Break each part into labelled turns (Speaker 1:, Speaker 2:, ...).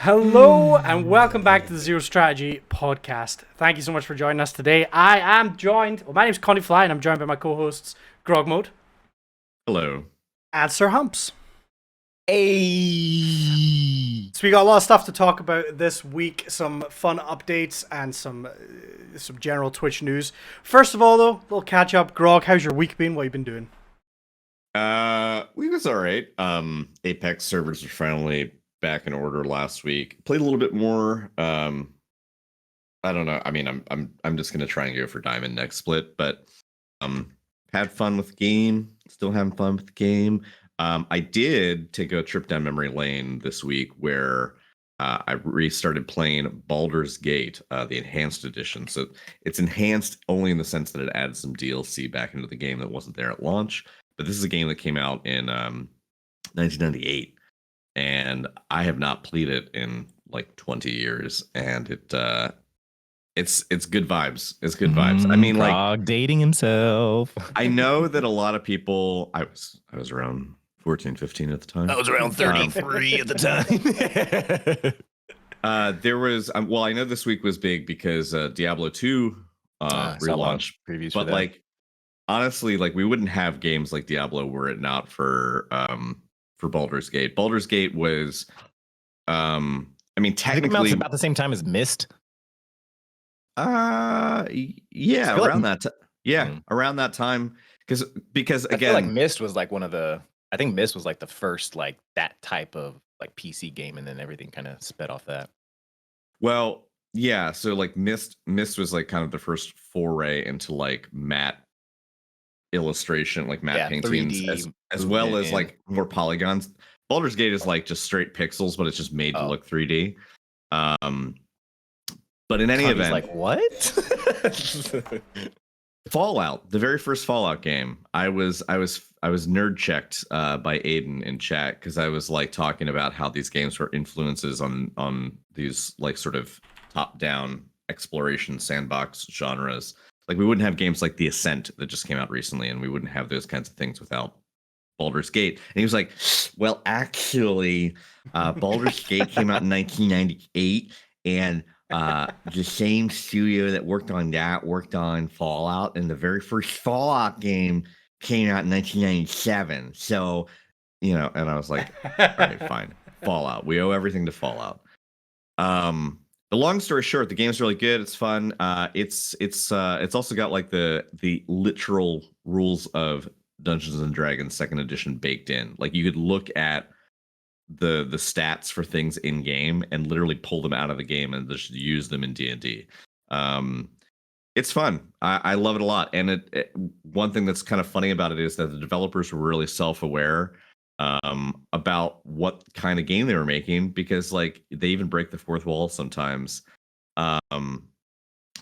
Speaker 1: Hello and welcome back to the Zero Strategy podcast. Thank you so much for joining us today. I am joined, my name's Connie Fly, and I'm joined by my co-hosts Grog Mode
Speaker 2: Hello.
Speaker 1: and Sir Humps.
Speaker 3: Hey.
Speaker 1: So we got a lot of stuff to talk about this week, some fun updates and some general Twitch news. First of all, though, a little catch up. Grog, how's your week been? What have you been doing?
Speaker 2: We was all right. Apex servers are finally back in order last week. Played a little bit more. I don't know. I mean, I'm just gonna try and go for Diamond next split, but had fun with the game. Still having fun with the game. I did take a trip down memory lane this week where I restarted playing Baldurs Gate, the enhanced edition. So it's enhanced only in the sense that it adds some DLC back into the game that wasn't there at launch. But this is a game that came out in 1998, and I have not played it in like 20 years, and it's good vibes. It's good vibes. I mean, like
Speaker 3: dating himself.
Speaker 2: I know that a lot of people. I was around 14, 15 at the time.
Speaker 3: I was around 33 at the time.
Speaker 2: There was well, I know this week was big because Diablo 2 relaunched
Speaker 3: previews,
Speaker 2: but like honestly, like we wouldn't have games like Diablo were it not for Baldur's Gate. Baldur's Gate was I mean technically
Speaker 3: about the same time as Myst.
Speaker 2: Yeah, around that time. Yeah, around that time because again,
Speaker 4: I feel like Myst was like one of the. I think Myst was like the first like that type of like PC game, and then everything kind of sped off that.
Speaker 2: Well, yeah, so like Myst was like kind of the first foray into like matte illustration, like matte paintings,
Speaker 4: 3D
Speaker 2: as well as like more polygons. Baldur's Gate is like just straight pixels, but it's just made to look 3D. But in any event,
Speaker 4: like what?
Speaker 2: Fallout, the very first Fallout game, I was nerd checked by Aiden in chat because I was like talking about how these games were influences on these like sort of top down exploration sandbox genres. Like we wouldn't have games like The Ascent that just came out recently, and we wouldn't have those kinds of things without Baldur's Gate. And he was like, "Well, actually, Baldur's Gate came out in 1998, and." The same studio that worked on that worked on Fallout, and the very first Fallout game came out in 1997. So, you know, and I was like, all right, fine. Fallout. We owe everything to Fallout. The long story short, the game's really good. It's fun. It's also got like the literal rules of Dungeons and Dragons second edition baked in. Like you could look at the stats for things in game and literally pull them out of the game and just use them in D&D. It's fun. I love it a lot. And one thing that's kind of funny about it is that the developers were really self-aware about what kind of game they were making, because like they even break the fourth wall sometimes. What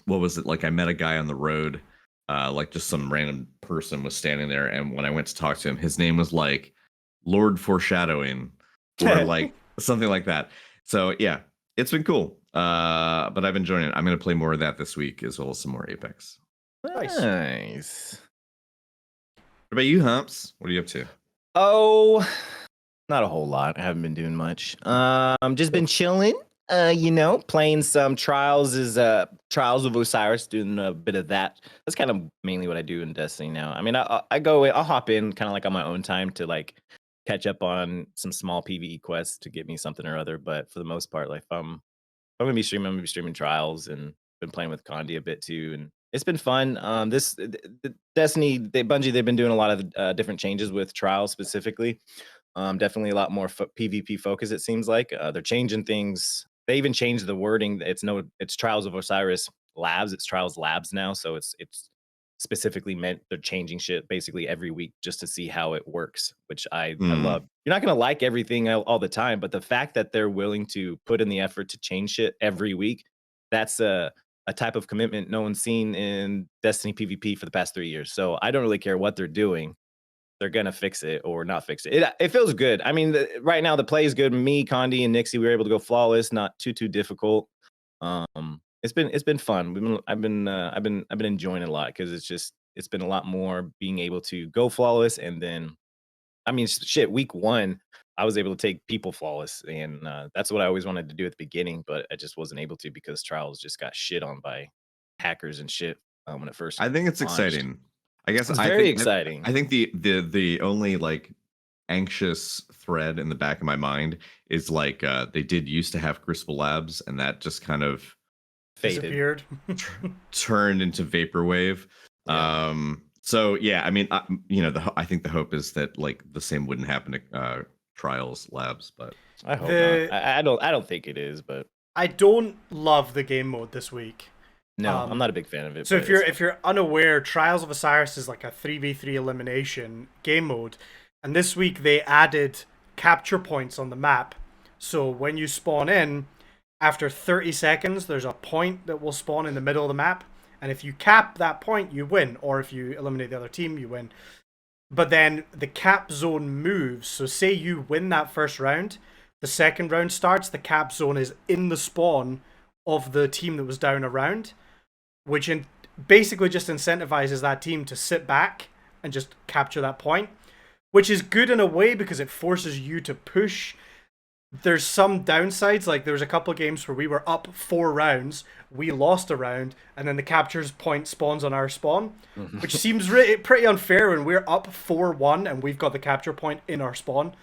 Speaker 2: was it? Like I met a guy on the road, like just some random person was standing there, and when I went to talk to him, his name was like Lord Foreshadowing, or like something like that. So yeah, it's been cool. But I've been enjoying it. I'm going to play more of that this week, as well as some more Apex.
Speaker 4: Nice.
Speaker 2: What about you, Humps? What are you up to?
Speaker 4: Oh, not a whole lot. I haven't been doing much. Just been chilling. You know, playing some Trials Trials of Osiris, doing a bit of that. That's kind of mainly what I do in Destiny now. I mean, I'll hop in kind of like on my own time to like catch up on some small PvE quests to get me something or other. But for the most part, like if I'm gonna be streaming, I'm gonna be streaming Trials, and been playing with Condi a bit too, and it's been fun. The Destiny, Bungie, they've been doing a lot of different changes with Trials specifically. Definitely a lot more PvP focus. It seems like they're changing things. They even changed the wording. It's Trials of Osiris Labs. It's Trials Labs now, so it's specifically meant they're changing shit basically every week just to see how it works, which I love. You're not going to like everything all the time, but the fact that they're willing to put in the effort to change shit every week, that's a type of commitment no one's seen in Destiny PvP for the past 3 years. So I don't really care what they're doing. They're going to fix it or not fix it. It feels good. I mean, right now the play is good. Me, Condi, and Nixie, we were able to go flawless, not too difficult. It's been fun. I've been enjoying it a lot, because it's been a lot more being able to go flawless and then I mean, shit, week 1, I was able to take people flawless, and that's what I always wanted to do at the beginning, but I just wasn't able to because Trials just got shit on by hackers and shit when it first
Speaker 2: I think it's
Speaker 4: launched.
Speaker 2: exciting. I guess
Speaker 4: It's
Speaker 2: I
Speaker 4: very
Speaker 2: think
Speaker 4: exciting.
Speaker 2: I think the only like anxious thread in the back of my mind is like they did used to have Crucible Labs, and that just kind of
Speaker 4: Faded.
Speaker 1: Disappeared.
Speaker 2: turned into vaporwave.
Speaker 4: Yeah.
Speaker 2: So yeah, I mean, I think the hope is that like the same wouldn't happen to Trials Labs, but
Speaker 4: I hope
Speaker 1: The-
Speaker 4: not. I don't think it is, but
Speaker 1: I don't love the game mode this week.
Speaker 4: no, I'm not a big fan of it.
Speaker 1: So
Speaker 4: but
Speaker 1: if you're unaware, Trials of Osiris is like a 3v3 elimination game mode, and this week they added capture points on the map. So when you spawn in, after 30 seconds, there's a point that will spawn in the middle of the map, and if you cap that point, you win, or if you eliminate the other team, you win. But then the cap zone moves. So say you win that first round, the second round starts, the cap zone is in the spawn of the team that was down a round, which basically just incentivizes that team to sit back and just capture that point, which is good in a way because it forces you to push. There's some downsides, like there was a couple of games where we were up 4 rounds, we lost a round, and then the captures point spawns on our spawn, which seems pretty unfair when we're up 4-1 and we've got the capture point in our spawn.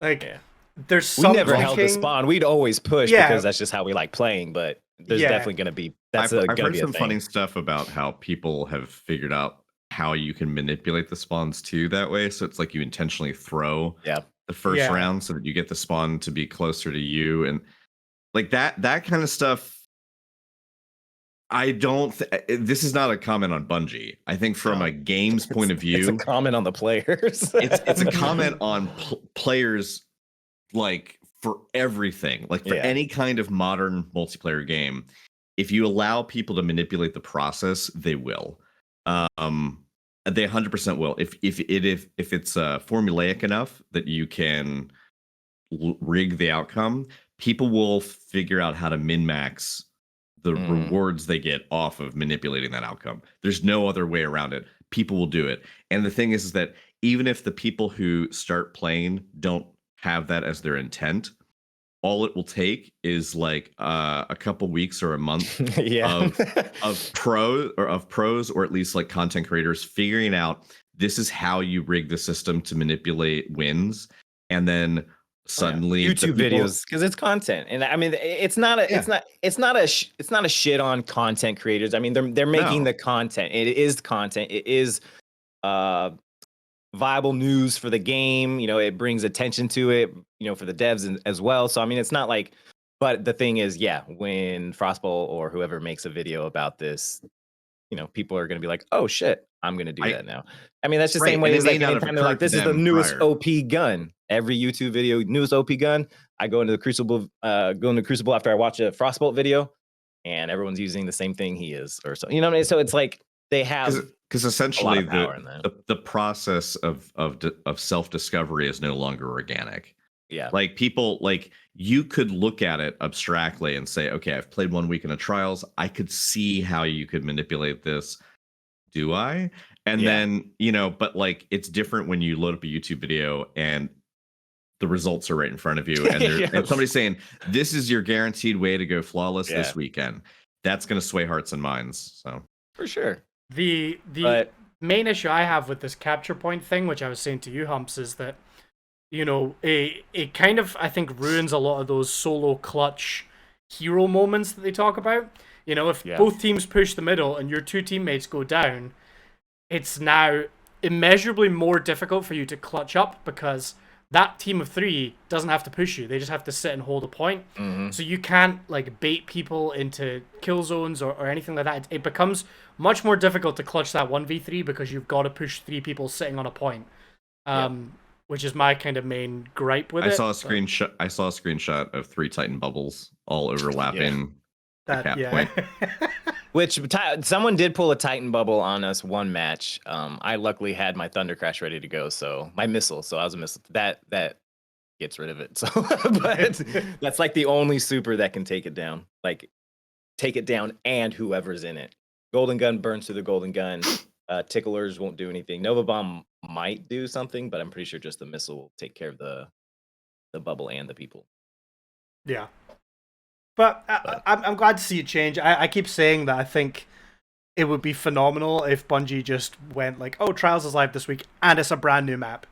Speaker 1: Like,
Speaker 4: Yeah.
Speaker 1: there's
Speaker 4: we
Speaker 1: some
Speaker 4: never held the
Speaker 1: tweaking.
Speaker 4: spawn. We'd always push
Speaker 1: Yeah.
Speaker 4: because that's just how we like playing. But there's
Speaker 1: Yeah.
Speaker 4: definitely going to be
Speaker 2: I've
Speaker 4: gonna
Speaker 2: heard
Speaker 4: be a
Speaker 2: some
Speaker 4: thing.
Speaker 2: funny stuff about how people have figured out how you can manipulate the spawns too that way. So it's like you intentionally throw
Speaker 4: Yeah.
Speaker 2: the first
Speaker 1: Yeah.
Speaker 2: round so that you get the spawn to be closer to you, and like that kind of stuff. I don't. This is not a comment on Bungie. I think from
Speaker 4: No.
Speaker 2: a game's point of view,
Speaker 4: It's a comment on the players.
Speaker 2: it's a comment on players, like for everything, like for
Speaker 4: Yeah.
Speaker 2: any kind of modern multiplayer game. If you allow people to manipulate the process, they will. They 100% will. If it's formulaic enough that you can rig the outcome, people will figure out how to min-max the rewards they get off of manipulating that outcome. There's no other way around it. People will do it. And the thing is that even if the people who start playing don't have that as their intent, all it will take is like a couple weeks or a month
Speaker 4: Yeah.
Speaker 2: of pros or at least like content creators figuring out this is how you rig the system to manipulate wins, and then suddenly
Speaker 4: YouTube videos, because it's content, and I mean it's not a shit on content creators. I mean they're making
Speaker 2: No.
Speaker 4: the content. It is content. It is viable news for the game. You know, it brings attention to it. You know, for the devs as well. So I mean, it's not like. But the thing is, yeah, when Frostball or whoever makes a video about this, you know, people are going to be like, "Oh shit, I'm going to do that now." I mean, that's the same
Speaker 2: Right,
Speaker 4: way
Speaker 2: and it
Speaker 4: as
Speaker 2: may
Speaker 4: like
Speaker 2: not have
Speaker 4: anytime they're like,
Speaker 2: occurred to
Speaker 4: "This is the
Speaker 2: them
Speaker 4: newest
Speaker 2: prior.
Speaker 4: OP gun." Every YouTube video, newest OP gun. I go into the Crucible, after I watch a Frostbolt video, and everyone's using the same thing he is, or so. You know what I mean? So it's like they have
Speaker 2: because essentially
Speaker 4: power in that.
Speaker 2: the process of self discovery is no longer organic.
Speaker 4: Yeah.
Speaker 2: Like people, like you could look at it abstractly and say, okay, I've played 1 week in a trials. I could see how you could manipulate this. Do I? And then, you know, but like it's different when you load up a YouTube video and the results are right in front of you, and and somebody's saying, this is your guaranteed way to go flawless this weekend. That's going to sway hearts and minds. So
Speaker 4: For sure.
Speaker 1: The main issue I have with this capture point thing, which I was saying to you, Humps, is that, you know, it kind of, I think, ruins a lot of those solo clutch hero moments that they talk about. You know, if both teams push the middle and your 2 teammates go down, it's now immeasurably more difficult for you to clutch up because that team of 3 doesn't have to push you. They just have to sit and hold a point. So you can't like bait people into kill zones or anything like that. It becomes much more difficult to clutch that 1v3 because you've got to push 3 people sitting on a point. Which is my kind of main gripe with it.
Speaker 2: I saw a screenshot of 3 Titan bubbles all overlapping the cap point.
Speaker 4: Which someone did pull a Titan bubble on us one match. I luckily had my Thunder Crash ready to go, so my missile. So I was a missile that gets rid of it. So, but that's like the only super that can take it down. Like take it down and whoever's in it. Golden Gun burns through the Golden Gun. Ticklers won't do anything. Nova Bomb might do something, but I'm pretty sure just the missile will take care of the bubble and the people.
Speaker 1: Yeah. But I'm glad to see it change. I keep saying that I think it would be phenomenal if Bungie just went like, oh, Trials is live this week and it's a brand new map.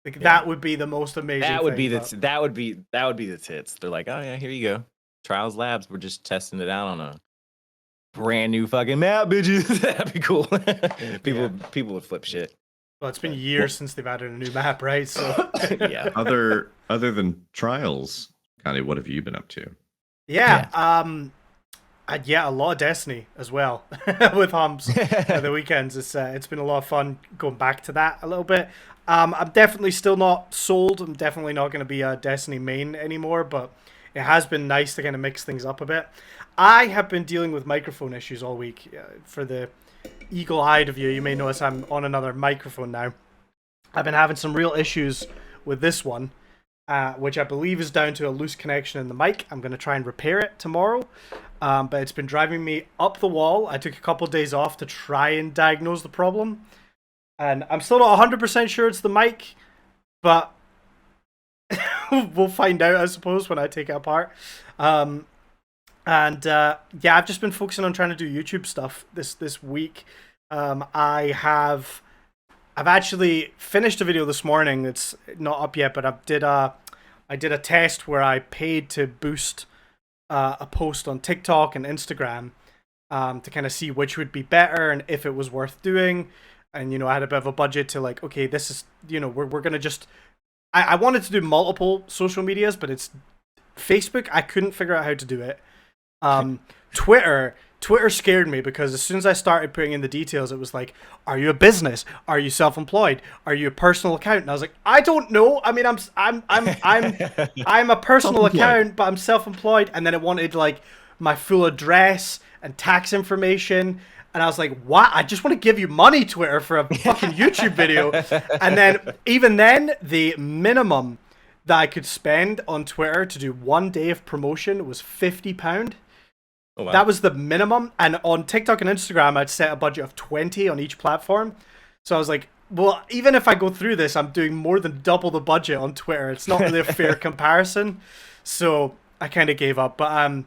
Speaker 1: Like that would be the most amazing
Speaker 4: That would
Speaker 1: thing,
Speaker 4: that would be the tits. They're like, oh yeah, here you go. Trials Labs, we're just testing it out on a brand new fucking map, bitches. That'd be cool. People would flip shit.
Speaker 1: Well, it's been years since they've added a new map, right? So
Speaker 4: Yeah.
Speaker 2: Other than Trials, Connie, what have you been up to?
Speaker 1: yeah, a lot of Destiny as well with Humps at the weekends. It's been a lot of fun going back to that a little bit. I'm definitely still not sold. I'm definitely not going to be a Destiny main anymore, but it has been nice to kind of mix things up a bit. I have been dealing with microphone issues all week. For the eagle-eyed of you, you may notice I'm on another microphone now. I've been having some real issues with this one, which I believe is down to a loose connection in the mic. I'm going to try and repair it tomorrow, but it's been driving me up the wall. I took a couple days off to try and diagnose the problem, and I'm still not 100% sure it's the mic, but we'll find out, I suppose, when I take it apart. I've just been focusing on trying to do YouTube stuff this week. I've actually finished a video this morning. It's not up yet, but I did a test where I paid to boost a post on TikTok and Instagram to kind of see which would be better and if it was worth doing. And I had a bit of a budget to like, okay, this is we're gonna just. I wanted to do multiple social medias, but it's Facebook. I couldn't figure out how to do it. Twitter scared me because as soon as I started putting in the details, it was like, are you a business? Are you self-employed? Are you a personal account? And I was like, I don't know. I mean, I'm a personal account, but I'm self-employed. And then it wanted like my full address and tax information. And I was like, what? I just want to give you money, Twitter, for a fucking YouTube video. And then even then, the minimum that I could spend on Twitter to do 1 day of promotion was £50. Oh, wow. That was the minimum. And on TikTok and Instagram, I'd set a budget of 20 on each platform. So I was like, well, even if I go through this, I'm doing more than double the budget on Twitter. It's not really a fair comparison. So I kind of gave up. But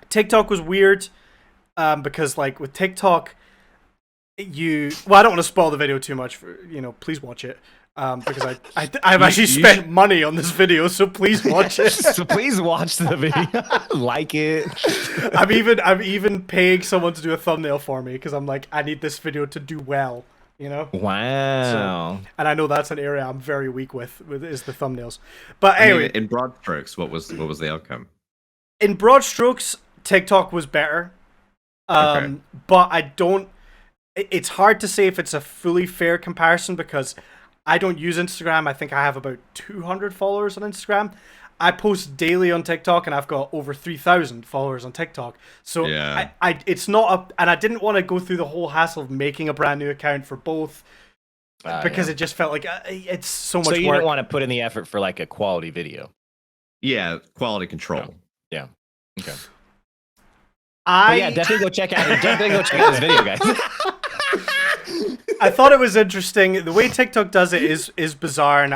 Speaker 1: TikTok was weird because like with TikTok, I don't want to spoil the video too much. Please watch it. Because I've actually spent money on this video, so please watch it.
Speaker 4: So please watch the video, like it.
Speaker 1: I'm even paying someone to do a thumbnail for me because I'm like, I need this video to do well.
Speaker 4: Wow.
Speaker 1: So, and I know that's an area I'm very weak with is the thumbnails. But anyway,
Speaker 2: in broad strokes, what was the outcome?
Speaker 1: In broad strokes, TikTok was better.
Speaker 2: Okay.
Speaker 1: But I don't. It's hard to say if it's a fully fair comparison because I don't use Instagram. I think I have about 200 followers on Instagram. I post daily on TikTok, and I've got over 3,000 followers on TikTok. So
Speaker 2: yeah.
Speaker 1: It's not and I didn't want to go through the whole hassle of making a brand new account for both because it just felt like it's so much work.
Speaker 4: So you don't want to put in the effort for like a quality video.
Speaker 2: Yeah, quality control.
Speaker 4: Yeah. Okay. Definitely go check out this video, guys.
Speaker 1: I thought it was interesting. The way TikTok does it is bizarre, and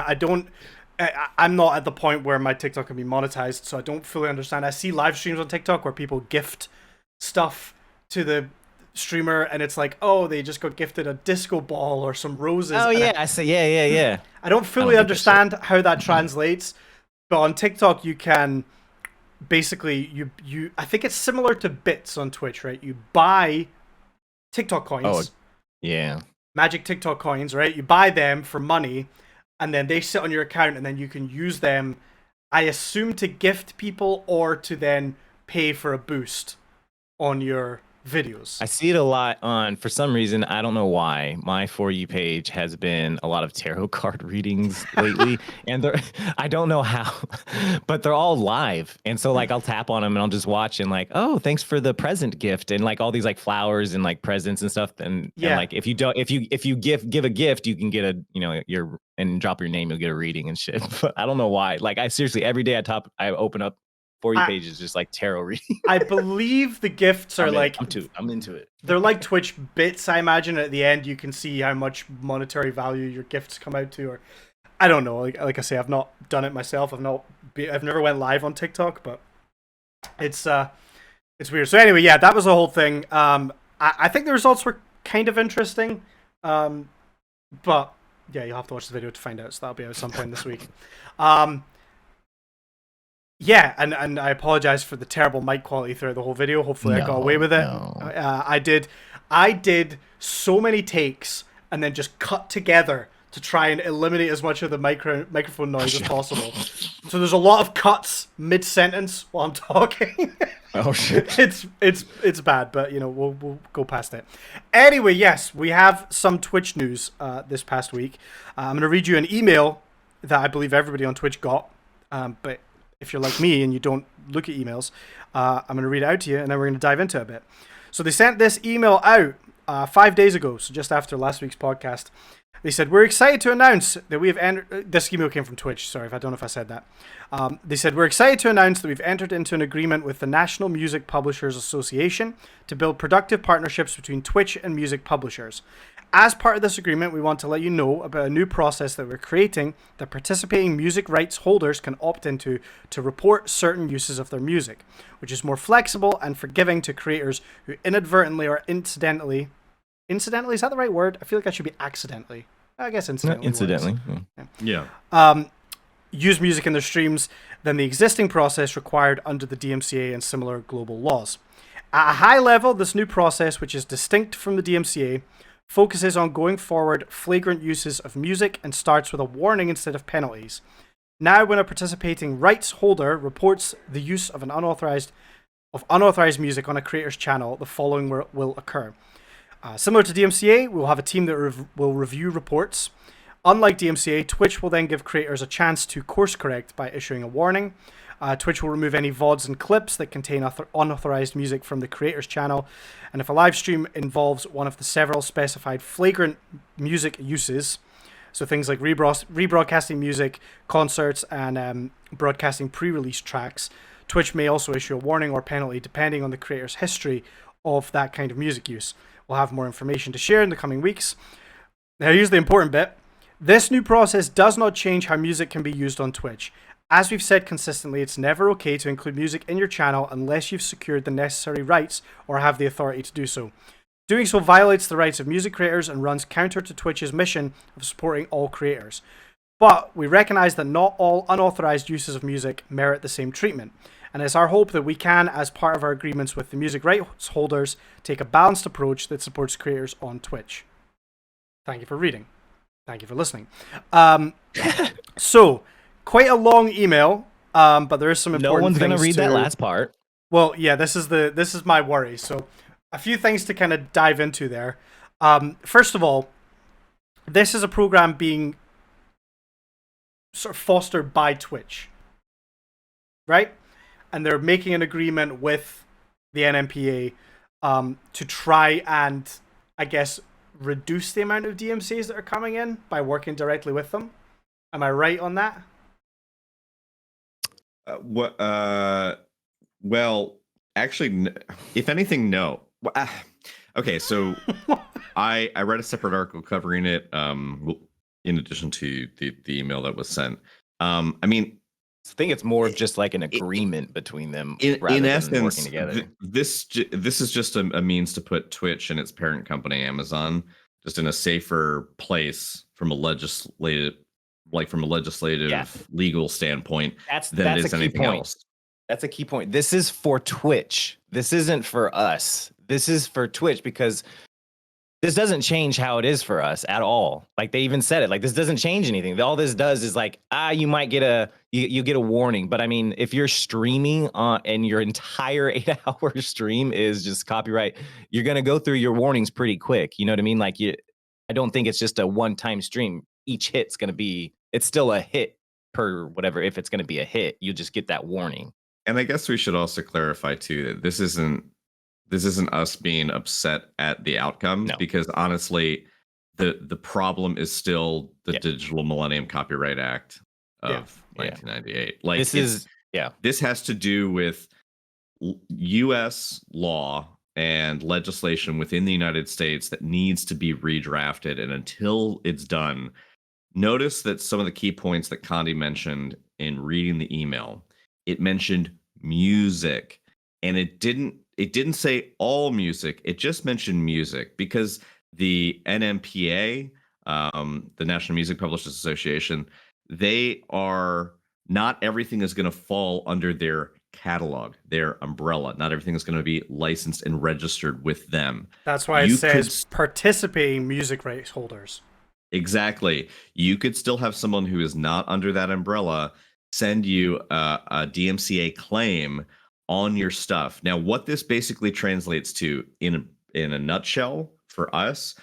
Speaker 1: I'm not at the point where my TikTok can be monetized, so I don't fully understand. I see live streams on TikTok where people gift stuff to the streamer, and it's like, oh, they just got gifted a disco ball or some roses.
Speaker 4: Oh yeah, I see. Yeah.
Speaker 1: I don't fully understand how that translates, but on TikTok you can basically you I think it's similar to bits on Twitch, right? You buy TikTok coins.
Speaker 4: Oh, yeah.
Speaker 1: Magic TikTok coins, right? You buy them for money, and then they sit on your account, and then you can use them, I assume, to gift people or to then pay for a boost on your videos.
Speaker 4: I see it a lot on, for some reason, I don't know why, my For You page has been a lot of tarot card readings lately, and I don't know how, but they're all live, and so like I'll tap on them and I'll just watch and like, oh, thanks for the present gift, and like all these like flowers and like presents and stuff, and like if you give a gift, you can get a and drop your name, you'll get a reading and shit. But I don't know why. Like I seriously, every day I open up For You page is just like tarot reading.
Speaker 1: I believe the gifts are
Speaker 4: I'm into it.
Speaker 1: They're like Twitch bits, I imagine. At the end, you can see how much monetary value your gifts come out to, or I don't know. Like I say, I've not done it myself. I've never went live on TikTok, but it's weird. So anyway, yeah, that was the whole thing. I think the results were kind of interesting, but yeah, you'll have to watch the video to find out. So that'll be out at some point this week. Yeah, and I apologize for the terrible mic quality throughout the whole video. Hopefully, I got away with it.
Speaker 4: No.
Speaker 1: I did so many takes and then just cut together to try and eliminate as much of the microphone noise as possible. So there's a lot of cuts mid-sentence while I'm talking.
Speaker 4: Oh shit!
Speaker 1: It's bad, but we'll go past it. Anyway, yes, we have some Twitch news this past week. I'm going to read you an email that I believe everybody on Twitch got, but if you're like me and you don't look at emails, I'm going to read it out to you, and then we're going to dive into it a bit. So they sent this email out 5 days ago, so just after last week's podcast. They said, we're excited to announce that we have entered... This email came from Twitch, sorry, I don't know if I said that. They said, we're excited to announce that we've entered into an agreement with the National Music Publishers Association to build productive partnerships between Twitch and music publishers. As part of this agreement, we want to let you know about a new process that we're creating that participating music rights holders can opt into to report certain uses of their music, which is more flexible and forgiving to creators who inadvertently or incidentally, is that the right word? I feel like I should be accidentally. I guess incidentally.
Speaker 4: Incidentally.
Speaker 2: Yeah.
Speaker 1: Use music in their streams than the existing process required under the DMCA and similar global laws. At a high level, this new process, which is distinct from the DMCA, focuses on going forward flagrant uses of music and starts with a warning instead of penalties. Now, when a participating rights holder reports the use of unauthorized music on a creator's channel, the following will occur. Similar to DMCA, we'll have a team that will review reports. Unlike DMCA, Twitch will then give creators a chance to course correct by issuing a warning. Twitch will remove any VODs and clips that contain unauthorized music from the creator's channel. And if a live stream involves one of the several specified flagrant music uses, so things like rebroadcasting music, concerts, and broadcasting pre-release tracks, Twitch may also issue a warning or penalty depending on the creator's history of that kind of music use. We'll have more information to share in the coming weeks. Now, here's the important bit. This new process does not change how music can be used on Twitch. As we've said consistently, it's never okay to include music in your channel unless you've secured the necessary rights or have the authority to do so. Doing so violates the rights of music creators and runs counter to Twitch's mission of supporting all creators. But we recognize that not all unauthorized uses of music merit the same treatment. And it's our hope that we can, as part of our agreements with the music rights holders, take a balanced approach that supports creators on Twitch. Thank you for reading. Thank you for listening. So, quite a long email, but there is some important things.
Speaker 4: No one's going to read that last part.
Speaker 1: Well, yeah, this is my worry. So, a few things to kind of dive into there. First of all, this is a program being sort of fostered by Twitch, right? And they're making an agreement with the NMPA to try and, I guess, reduce the amount of DMCs that are coming in by working directly with them. Am I right on that?
Speaker 2: Well, actually, if anything, no. Okay, so I read a separate article covering it. In addition to the email that was sent. I mean,
Speaker 4: I think it's more of just like an agreement between them.
Speaker 2: In essence,
Speaker 4: working together.
Speaker 2: This is just a means to put Twitch and its parent company Amazon just in a safer place from a legislative legal standpoint than it is anything else.
Speaker 4: That's a key point. This is for Twitch. This isn't for us. This is for Twitch because this doesn't change how it is for us at all. Like they even said it. Like this doesn't change anything. All this does is like you might get you get a warning. But I mean, if you're streaming and your entire 8-hour stream is just copyright, you're gonna go through your warnings pretty quick. You know what I mean? Like I don't think it's just a one-time stream. Each hit's gonna be. It's still a hit per whatever. If it's gonna be a hit, you just get that warning.
Speaker 2: And I guess we should also clarify too that this isn't us being upset at the outcome, because honestly, the problem is still the Digital Millennium Copyright Act of 1998. Like
Speaker 4: Yeah.
Speaker 2: This has to do with U.S. law and legislation within the United States that needs to be redrafted. And until it's done, notice that some of the key points that Condi mentioned in reading the email, it mentioned music, and it didn't say all music. It just mentioned music because the NMPA, the National Music Publishers Association, they are not everything is going to fall under their catalog, their umbrella. Not everything is going to be licensed and registered with them.
Speaker 1: That's why it
Speaker 2: You
Speaker 1: says
Speaker 2: could
Speaker 1: participating music rights holders.
Speaker 2: Exactly. You could still have someone who is not under that umbrella send you a DMCA claim on your stuff. Now, what this basically translates to in a nutshell for us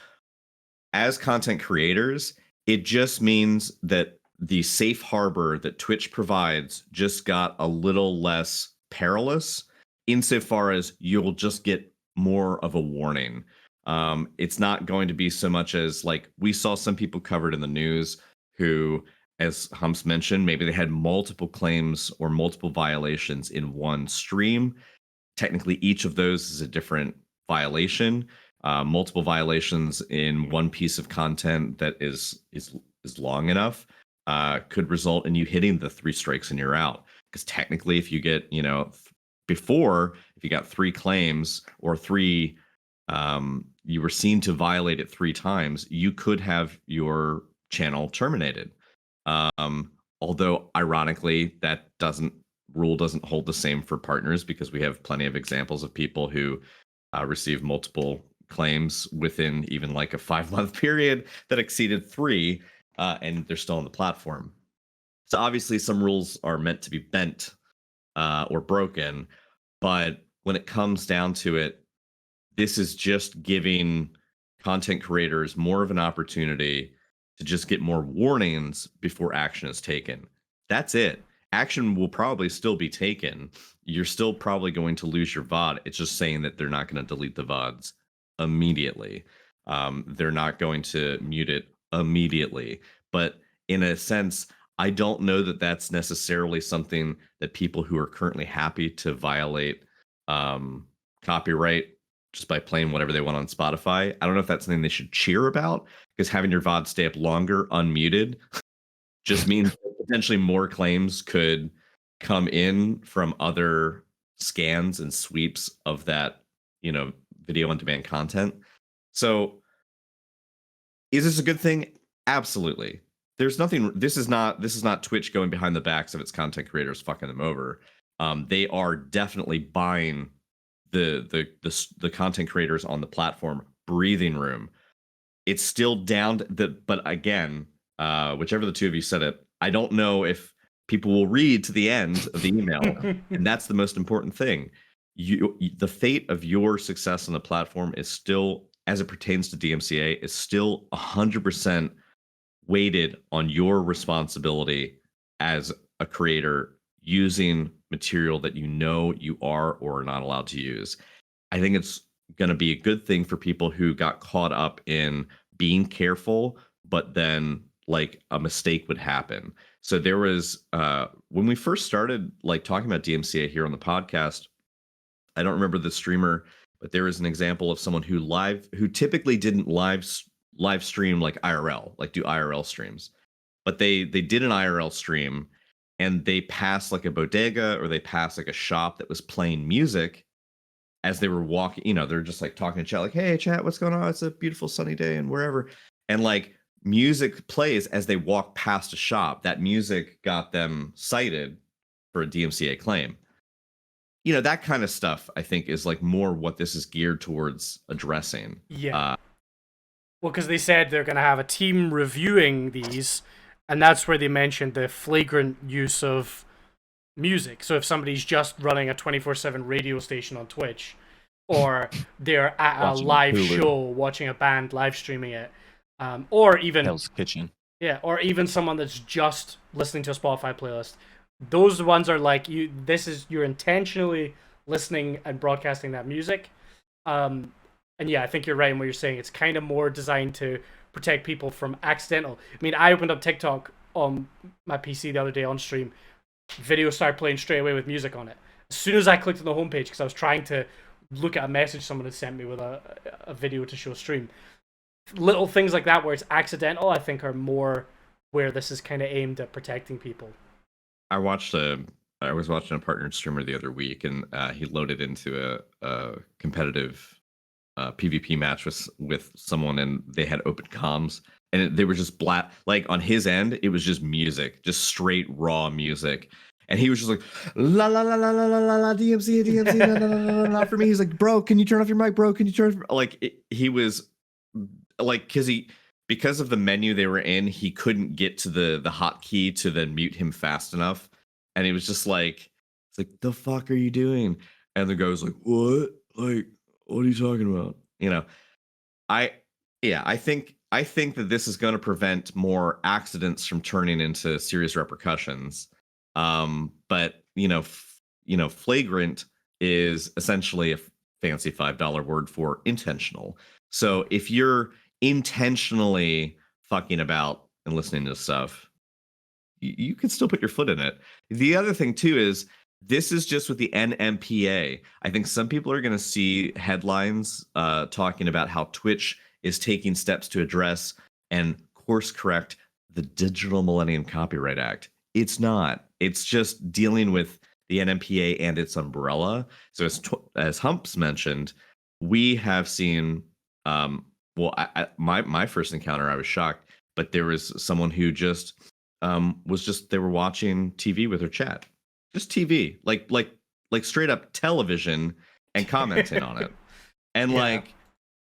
Speaker 2: as content creators, it just means that the safe harbor that Twitch provides just got a little less perilous insofar as you'll just get more of a warning. It's not going to be so much as like we saw some people covered in the news who, as Humps mentioned, maybe they had multiple claims or multiple violations in one stream. Technically, each of those is a different violation. Multiple violations in one piece of content that is long enough could result in you hitting the 3 strikes and you're out. Because technically, if you get if you got 3 claims or 3 you were seen to violate it 3 times, you could have your channel terminated. Although ironically, that rule doesn't hold the same for partners because we have plenty of examples of people who receive multiple claims within even like a 5-month period that exceeded 3, and they're still on the platform. So obviously, some rules are meant to be bent or broken, but when it comes down to it, this is just giving content creators more of an opportunity to just get more warnings before action is taken. That's it. Action will probably still be taken. You're still probably going to lose your VOD. It's just saying that they're not going to delete the VODs immediately. They're not going to mute it immediately. But in a sense, I don't know that that's necessarily something that people who are currently happy to violate copyright just by playing whatever they want on Spotify. I don't know if that's something they should cheer about, because having your VOD stay up longer unmuted just means potentially more claims could come in from other scans and sweeps of that, video on demand content. So is this a good thing? Absolutely. There's nothing, this is not Twitch going behind the backs of its content creators fucking them over. They are definitely buying the content creators on the platform breathing room. It's still down but again, whichever the two of you said it, I don't know if people will read to the end of the email, and that's the most important thing. The fate of your success on the platform is still, as it pertains to DMCA, is still 100% weighted on your responsibility as a creator using material that you are or are not allowed to use. I think it's going to be a good thing for people who got caught up in being careful, but then like a mistake would happen. So there was when we first started like talking about DMCA here on the podcast, I don't remember the streamer, but there was an example of someone who typically didn't live stream like IRL, like do IRL streams, but they did an IRL stream and they passed like a bodega or they passed like a shop that was playing music as they were walking. They're just like talking to chat, like, "Hey chat, what's going on? It's a beautiful sunny day," and wherever. And like music plays as they walk past a shop. That music got them cited for a DMCA claim. That kind of stuff, I think, is like more what this is geared towards addressing.
Speaker 1: Yeah. Well, because they said they're going to have a team reviewing these, and that's where they mentioned the flagrant use of music. So if somebody's just running a 24/7 radio station on Twitch, or they're at a live show watching a band live streaming it, or even
Speaker 4: Hell's Kitchen.
Speaker 1: Yeah, or even someone that's just listening to a Spotify playlist. Those ones are like you're intentionally listening and broadcasting that music. And yeah, I think you're right in what you're saying. It's kind of more designed to protect people from accidental. I mean, I opened up TikTok on my PC the other day on stream, video started playing straight away with music on it. As soon as I clicked on the homepage, because I was trying to look at a message someone had sent me with a video to show stream. Little things like that where it's accidental, I think, are more where this is kind of aimed at protecting people.
Speaker 2: I was watching a partnered streamer the other week, and he loaded into a competitive PvP match with someone, and they had open comms, and they were just like on his end, it was just music, just straight raw music. And he was just like, la la la la la la la la DMC DMC la, la, la, la, la, for me. He's like, bro, can you turn off your mic, bro? Can you turn off? He was like, because of the menu they were in, he couldn't get to the hotkey to then mute him fast enough. And he was just like, it's like, the fuck are you doing? And the guy was like, what? Like, what are you talking about? You know, I think that this is going to prevent more accidents from turning into serious repercussions. But flagrant is essentially a fancy $5 word for intentional. So if you're intentionally fucking about and listening to stuff, you can still put your foot in it. The other thing too is this is just with the NMPA. I think some people are going to see headlines talking about how Twitch is taking steps to address and course correct the Digital Millennium Copyright Act. It's not. It's just dealing with the NMPA and its umbrella. So as Humps mentioned, we have seen. My first encounter, I was shocked, but there was someone who just they were watching TV with her chat, just TV, like straight up television, and commenting on it, and
Speaker 1: Yeah.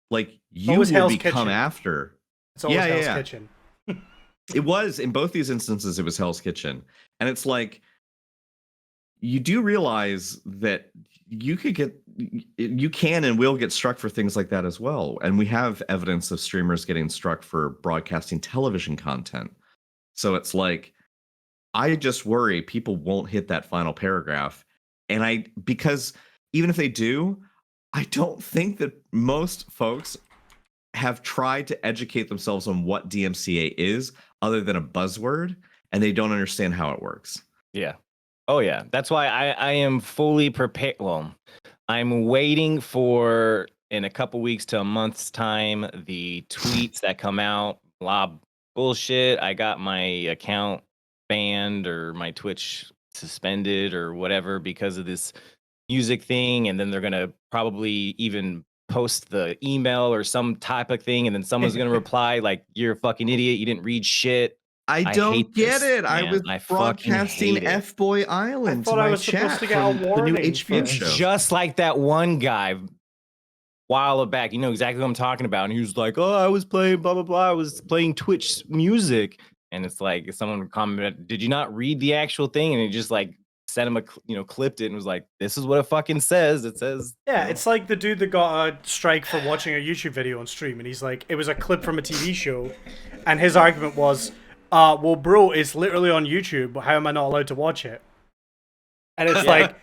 Speaker 2: like you
Speaker 1: Always
Speaker 2: will
Speaker 1: Hell's
Speaker 2: become
Speaker 1: Kitchen.
Speaker 2: after.
Speaker 1: It's always
Speaker 2: Yeah,
Speaker 1: Hell's
Speaker 2: yeah.
Speaker 1: Kitchen.
Speaker 2: It was in both these instances. It was Hell's Kitchen, and it's like you do realize that you can and will get struck for things like that as well. And we have evidence of streamers getting struck for broadcasting television content. So it's like, I just worry people won't hit that final paragraph. And because even if they do, I don't think that most folks have tried to educate themselves on what DMCA is other than a buzzword, and they don't understand how it works.
Speaker 4: Yeah. Oh yeah. That's why I am fully prepared. Well, I'm waiting for in a couple weeks to a month's time the tweets that come out. Blah bullshit. I got my account banned or my Twitch suspended or whatever because of this music thing, and then they're gonna probably even post the email or some type of thing, and then someone's gonna reply like, "You're a fucking idiot. You didn't read shit."
Speaker 2: I
Speaker 4: hate
Speaker 2: don't get
Speaker 4: this,
Speaker 2: it. I
Speaker 4: man.
Speaker 2: was
Speaker 4: I fucking
Speaker 2: broadcasting
Speaker 4: hate it.
Speaker 2: F Boy Island
Speaker 1: I thought
Speaker 2: to
Speaker 1: I
Speaker 2: my
Speaker 1: was supposed
Speaker 2: chat
Speaker 1: to get a
Speaker 2: from the new
Speaker 1: warning
Speaker 2: HBO
Speaker 1: for-
Speaker 2: show.
Speaker 4: Just like that one guy while back, you know exactly what I'm talking about. And he was like, "Oh, I was playing blah blah blah. I was playing Twitch music." And it's like someone commented, "Did you not read the actual thing?" And he just like sent him clipped it and was like, "This is what it fucking says." It says,
Speaker 1: Yeah, it's like the dude that got a strike for watching a YouTube video on stream, and he's like, it was a clip from a TV show, and his argument was, well, bro, it's literally on YouTube, but how am I not allowed to watch it? And it's like,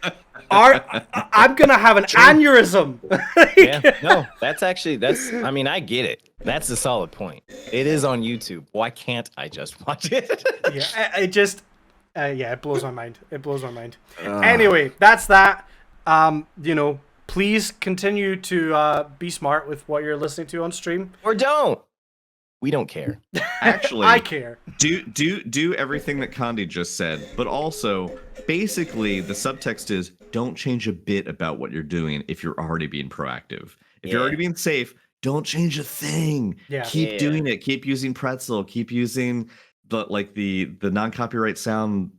Speaker 1: I'm gonna have an aneurysm.
Speaker 4: yeah, no, I mean, I get it. That's a solid point. It is on YouTube. Why can't I just watch it?
Speaker 1: Yeah, it blows my mind. It blows my mind. Anyway, that's that. Please continue to be smart with what you're listening to on stream.
Speaker 4: Or don't. We don't care.
Speaker 2: Actually,
Speaker 1: I care.
Speaker 2: Do everything that Condi just said, but also basically the subtext is don't change a bit about what you're doing if you're already being proactive. If you're already being safe, don't change a thing.
Speaker 1: Yeah.
Speaker 2: Keep doing it. Keep using Pretzel. Keep using the non-copyright sound,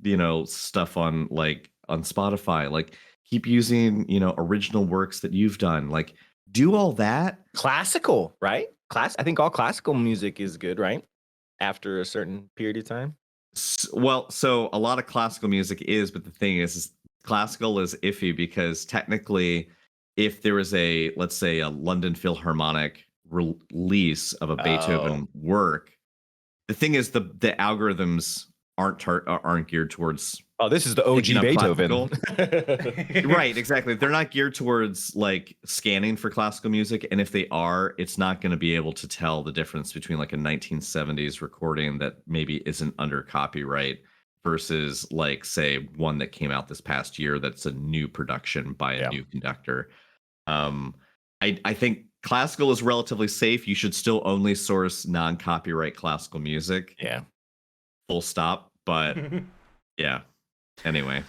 Speaker 2: stuff on Spotify. Like keep using, original works that you've done. Like do all that.
Speaker 4: Classical, right? I think all classical music is good, right? After a certain period of time.
Speaker 2: Well, so a lot of classical music is, but the thing is classical is iffy because technically, if there was let's say a London Philharmonic release of a Beethoven work, the thing is the algorithms aren't geared towards.
Speaker 4: Oh, this is the OG Beethoven.
Speaker 2: Right, exactly. They're not geared towards like scanning for classical music, and if they are, it's not going to be able to tell the difference between like a 1970s recording that maybe isn't under copyright versus like say one that came out this past year that's a new production by a new conductor. I think classical is relatively safe. You should still only source non-copyright classical music.
Speaker 4: Yeah.
Speaker 2: Full stop. But yeah. Anyway.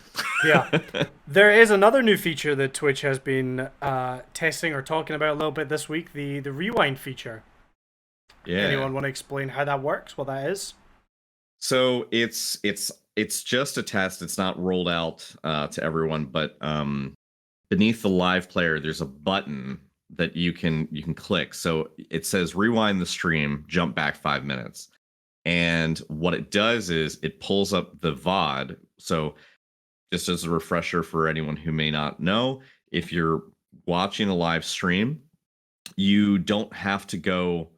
Speaker 1: Yeah. There is another new feature that Twitch has been testing or talking about a little bit this week, the rewind feature.
Speaker 2: Yeah.
Speaker 1: Anyone want to explain how that works, what that is?
Speaker 2: So it's just a test. It's not rolled out to everyone, but beneath the live player, there's a button that you can click. So it says rewind the stream, jump back 5 minutes. And what it does is it pulls up the VOD. So just as a refresher for anyone who may not know, if you're watching a live stream, you don't have to go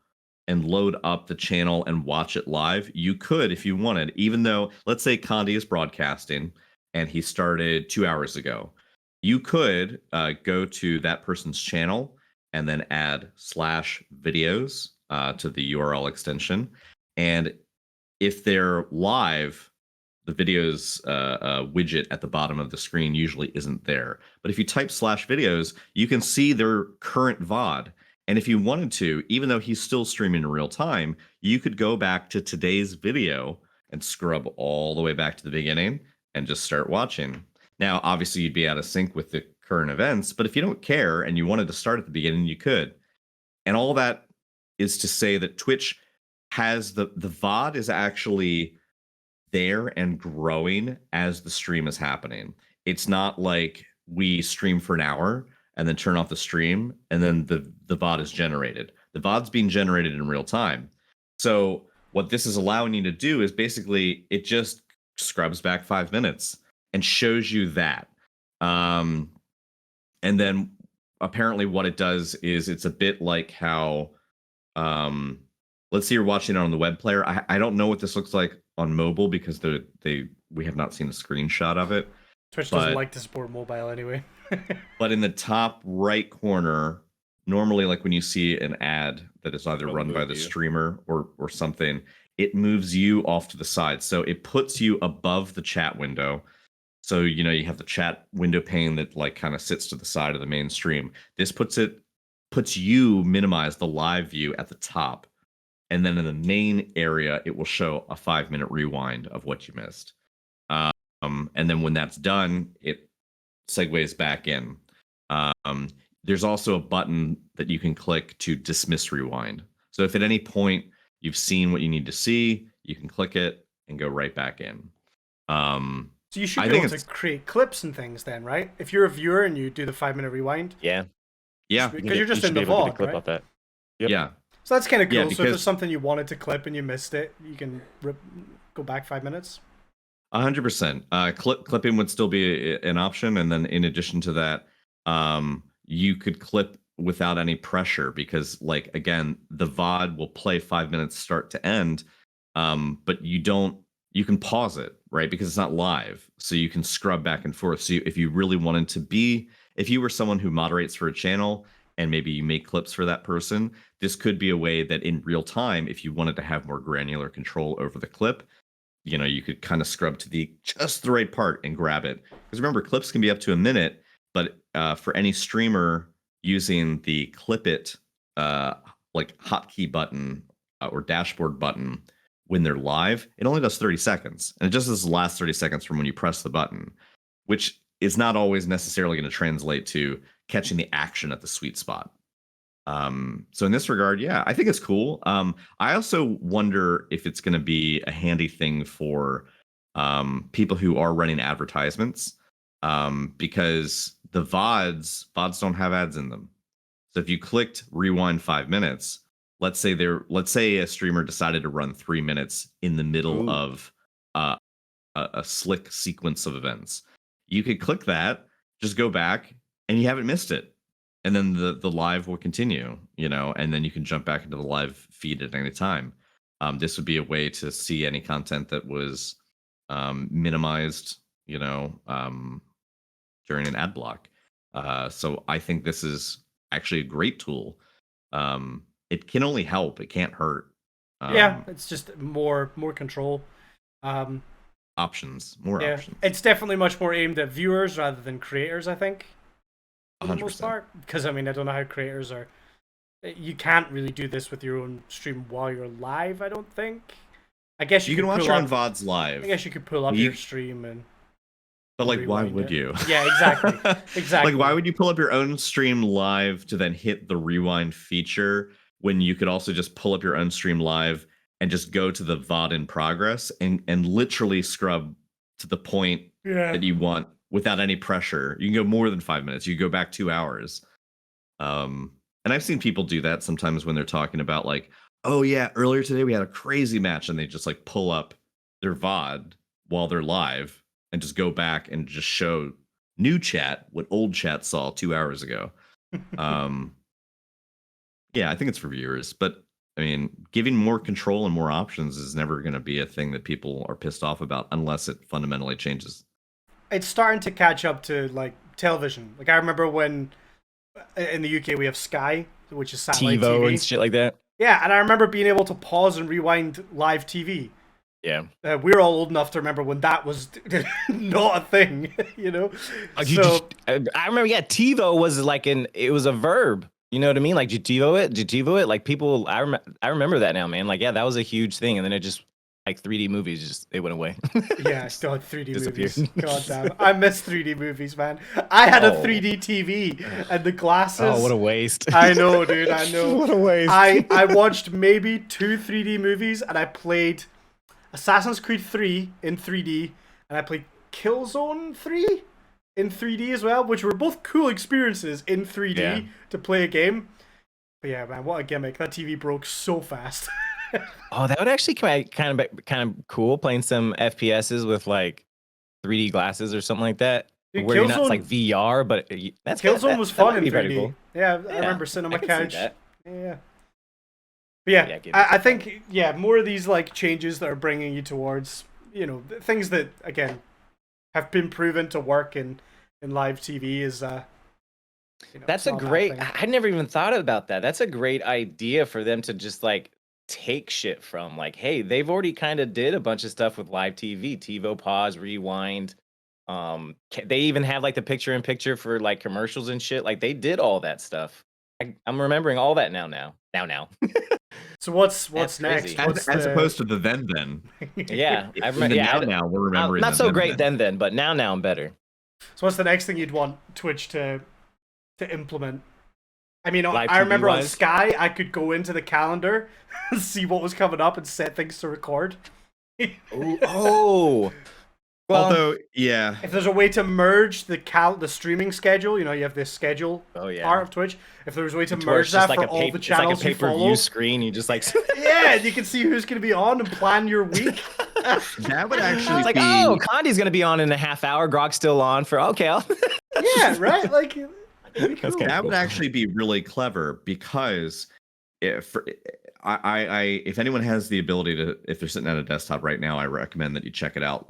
Speaker 2: and load up the channel and watch it live. You could if you wanted, even though, let's say Condi is broadcasting and he started 2 hours ago. You could go to that person's channel and then add /videos to the URL extension. And if they're live, the videos widget at the bottom of the screen usually isn't there. But if you type /videos, you can see their current VOD. And if you wanted to, even though he's still streaming in real time, you could go back to today's video and scrub all the way back to the beginning and just start watching. Now, obviously, you'd be out of sync with the current events, but if you don't care and you wanted to start at the beginning, you could. And all that is to say that Twitch has the VOD is actually there and growing as the stream is happening. It's not like we stream for an hour and then turn off the stream and then the VOD is generated. The VOD's being generated in real time. So what this is allowing you to do is basically it just scrubs back 5 minutes and shows you that. And then apparently what it does is it's a bit like how let's say you're watching it on the web player. I don't know what this looks like on mobile because we have not seen a screenshot of it.
Speaker 1: Twitch doesn't like to support mobile anyway.
Speaker 2: But in the top right corner, normally like when you see an ad that is either run by the streamer or something, it moves you off to the side. So it puts you above the chat window. So, you have the chat window pane that like kind of sits to the side of the main stream. This puts you minimize the live view at the top. And then in the main area, it will show a 5-minute rewind of what you missed. And then when that's done, it segues back in. There's also a button that you can click to dismiss rewind. So if at any point you've seen what you need to see, you can click it and go right back in.
Speaker 1: So you should be able to create clips and things then, right? If you're a viewer and you do the 5-minute rewind.
Speaker 2: Yeah.
Speaker 1: Because you're just in the VOD, right?
Speaker 4: That.
Speaker 2: Yep. Yeah.
Speaker 1: So that's kind of cool.
Speaker 2: Yeah,
Speaker 1: so if there's something you wanted to clip and you missed it, you can go back 5 minutes.
Speaker 2: 100%. Clipping would still be an option, and then in addition to that, you could clip without any pressure because, like, again, the VOD will play 5 minutes start to end, but you can pause it, right? Because it's not live, so you can scrub back and forth. So if you really wanted to if you were someone who moderates for a channel and maybe you make clips for that person, this could be a way that in real time, if you wanted to have more granular control over the clip, you could kind of scrub to just the right part and grab it. Because remember, clips can be up to a minute, but for any streamer using the clip it like hotkey button or dashboard button when they're live, it only does 30 seconds. And it just does the last 30 seconds from when you press the button, which is not always necessarily going to translate to catching the action at the sweet spot. So in this regard, yeah, I think it's cool. I also wonder if it's going to be a handy thing for people who are running advertisements, because the VODs don't have ads in them. So if you clicked rewind 5 minutes, let's say a streamer decided to run 3 minutes in the middle of a slick sequence of events, you could click that, just go back, and you haven't missed it. And then the live will continue, and then you can jump back into the live feed at any time. This would be a way to see any content that was minimized, during an ad block. So I think this is actually a great tool. It can only help; it can't hurt.
Speaker 1: Yeah, it's just more control.
Speaker 2: options, more
Speaker 1: Yeah,
Speaker 2: options.
Speaker 1: it's definitely much more aimed at viewers rather than creators, I think, for the most
Speaker 2: 100%.
Speaker 1: part. Because I mean, I don't know how creators are. You can't really do this with your own stream while you're live. I don't think. I guess
Speaker 2: You
Speaker 1: could
Speaker 2: can watch
Speaker 1: pull
Speaker 2: your
Speaker 1: up,
Speaker 2: own VODs live.
Speaker 1: I guess you could pull up
Speaker 2: You-
Speaker 1: your stream and.
Speaker 2: But like, why
Speaker 1: rewind
Speaker 2: would
Speaker 1: it.
Speaker 2: you?
Speaker 1: Yeah, exactly. Exactly.
Speaker 2: Like, why would you pull up your own stream live to then hit the rewind feature when you could also just pull up your own stream live and just go to the VOD in progress and literally scrub to the point
Speaker 1: Yeah.
Speaker 2: that you want without any pressure? You can go more than 5 minutes. You can go back 2 hours. And I've seen people do that sometimes when they're talking about like, oh yeah, earlier today we had a crazy match, and they just like pull up their VOD while they're live and just go back and just show new chat what old chat saw 2 hours ago. Yeah, I think it's for viewers, but I mean, giving more control and more options is never going to be a thing that people are pissed off about unless it fundamentally changes.
Speaker 1: It's starting to catch up to like television. Like I remember when in the UK we have Sky, which is satellite
Speaker 4: TiVo
Speaker 1: TV.
Speaker 4: and shit like that.
Speaker 1: Yeah, and I remember being able to pause and rewind live TV.
Speaker 4: Yeah.
Speaker 1: We're all old enough to remember when that was not a thing, you know?
Speaker 4: Like I remember, yeah, TiVo was like it was a verb. You know what I mean? Like, did you TiVo it? Like people, I remember that now, man. Like, yeah, that was a huge thing. And then it just, like 3D movies, it went away.
Speaker 1: Yeah, I still had 3D
Speaker 4: Disappeared.
Speaker 1: movies. God damn. I miss 3D movies, man. I had a
Speaker 4: Oh.
Speaker 1: 3D TV and the glasses.
Speaker 4: Oh, what a waste.
Speaker 1: I know, dude. I know.
Speaker 4: What a waste.
Speaker 1: I watched maybe 2 3D movies, and I played Assassin's Creed 3 in 3D, and I played Killzone 3 in 3D as well, which were both cool experiences in 3D
Speaker 4: Yeah.
Speaker 1: to play a game. But yeah, man, what a gimmick. That TV broke so fast.
Speaker 4: Oh, that would actually kind of cool playing some FPSs with like 3D glasses or something like that.
Speaker 1: Dude,
Speaker 4: where you're not, it's
Speaker 1: Killzone-
Speaker 4: like VR, but that's
Speaker 1: Killzone was fun in
Speaker 4: be
Speaker 1: 3D.
Speaker 4: pretty cool.
Speaker 1: Yeah, I
Speaker 4: Yeah,
Speaker 1: remember sitting on my
Speaker 4: I can see
Speaker 1: couch.
Speaker 4: that.
Speaker 1: Yeah. But yeah,
Speaker 4: Yeah, give it
Speaker 1: I
Speaker 4: some
Speaker 1: think, yeah, more of these like changes that are bringing you towards, you know, things that, again, have been proven to work in live TV is, you know,
Speaker 4: That's
Speaker 1: it's
Speaker 4: a
Speaker 1: not bad
Speaker 4: great.
Speaker 1: thing.
Speaker 4: I never even thought about that. That's a great idea for them to just like take shit from. Like, hey, they've already kind of did a bunch of stuff with live TV, TiVo pause, rewind. They even have like the picture in picture for like commercials and shit. Like they did all that stuff. I'm remembering all that now.
Speaker 1: So what's
Speaker 4: That's
Speaker 1: next?
Speaker 4: crazy.
Speaker 1: What's
Speaker 2: As
Speaker 1: the-
Speaker 2: opposed to the then.
Speaker 4: Yeah, I
Speaker 2: In
Speaker 4: remember.
Speaker 2: the
Speaker 4: Yeah,
Speaker 2: now we're remembering
Speaker 4: not
Speaker 2: the
Speaker 4: so
Speaker 2: then.
Speaker 4: great then, but now I'm better.
Speaker 1: So what's the next thing you'd want Twitch to implement? I mean,
Speaker 4: Live
Speaker 1: I remember on
Speaker 4: TV-wise?
Speaker 1: Sky, I could go into the calendar, see what was coming up, and set things to record.
Speaker 4: Oh. Well,
Speaker 2: Although, yeah,
Speaker 1: If there's a way to merge the streaming schedule, you know, you have this schedule
Speaker 4: oh yeah.
Speaker 1: part of Twitch. If there's a way to
Speaker 4: To where
Speaker 1: merge
Speaker 4: it's just
Speaker 1: that for all the
Speaker 4: it's like a
Speaker 1: channels you follow,
Speaker 4: pay-per-view screen. You just like
Speaker 1: yeah, and you can see who's going to be on and plan your week.
Speaker 2: that would actually
Speaker 4: it's like,
Speaker 2: be.
Speaker 4: oh, Condi's gonna be on in a half hour. Grog's still on for okay.
Speaker 1: Yeah, right. Like, it'd be
Speaker 4: That's
Speaker 1: cool.
Speaker 4: kinda
Speaker 2: That would
Speaker 4: cool.
Speaker 2: actually be really clever because if if anyone has the ability to, if they're sitting at a desktop right now, I recommend that you check it out.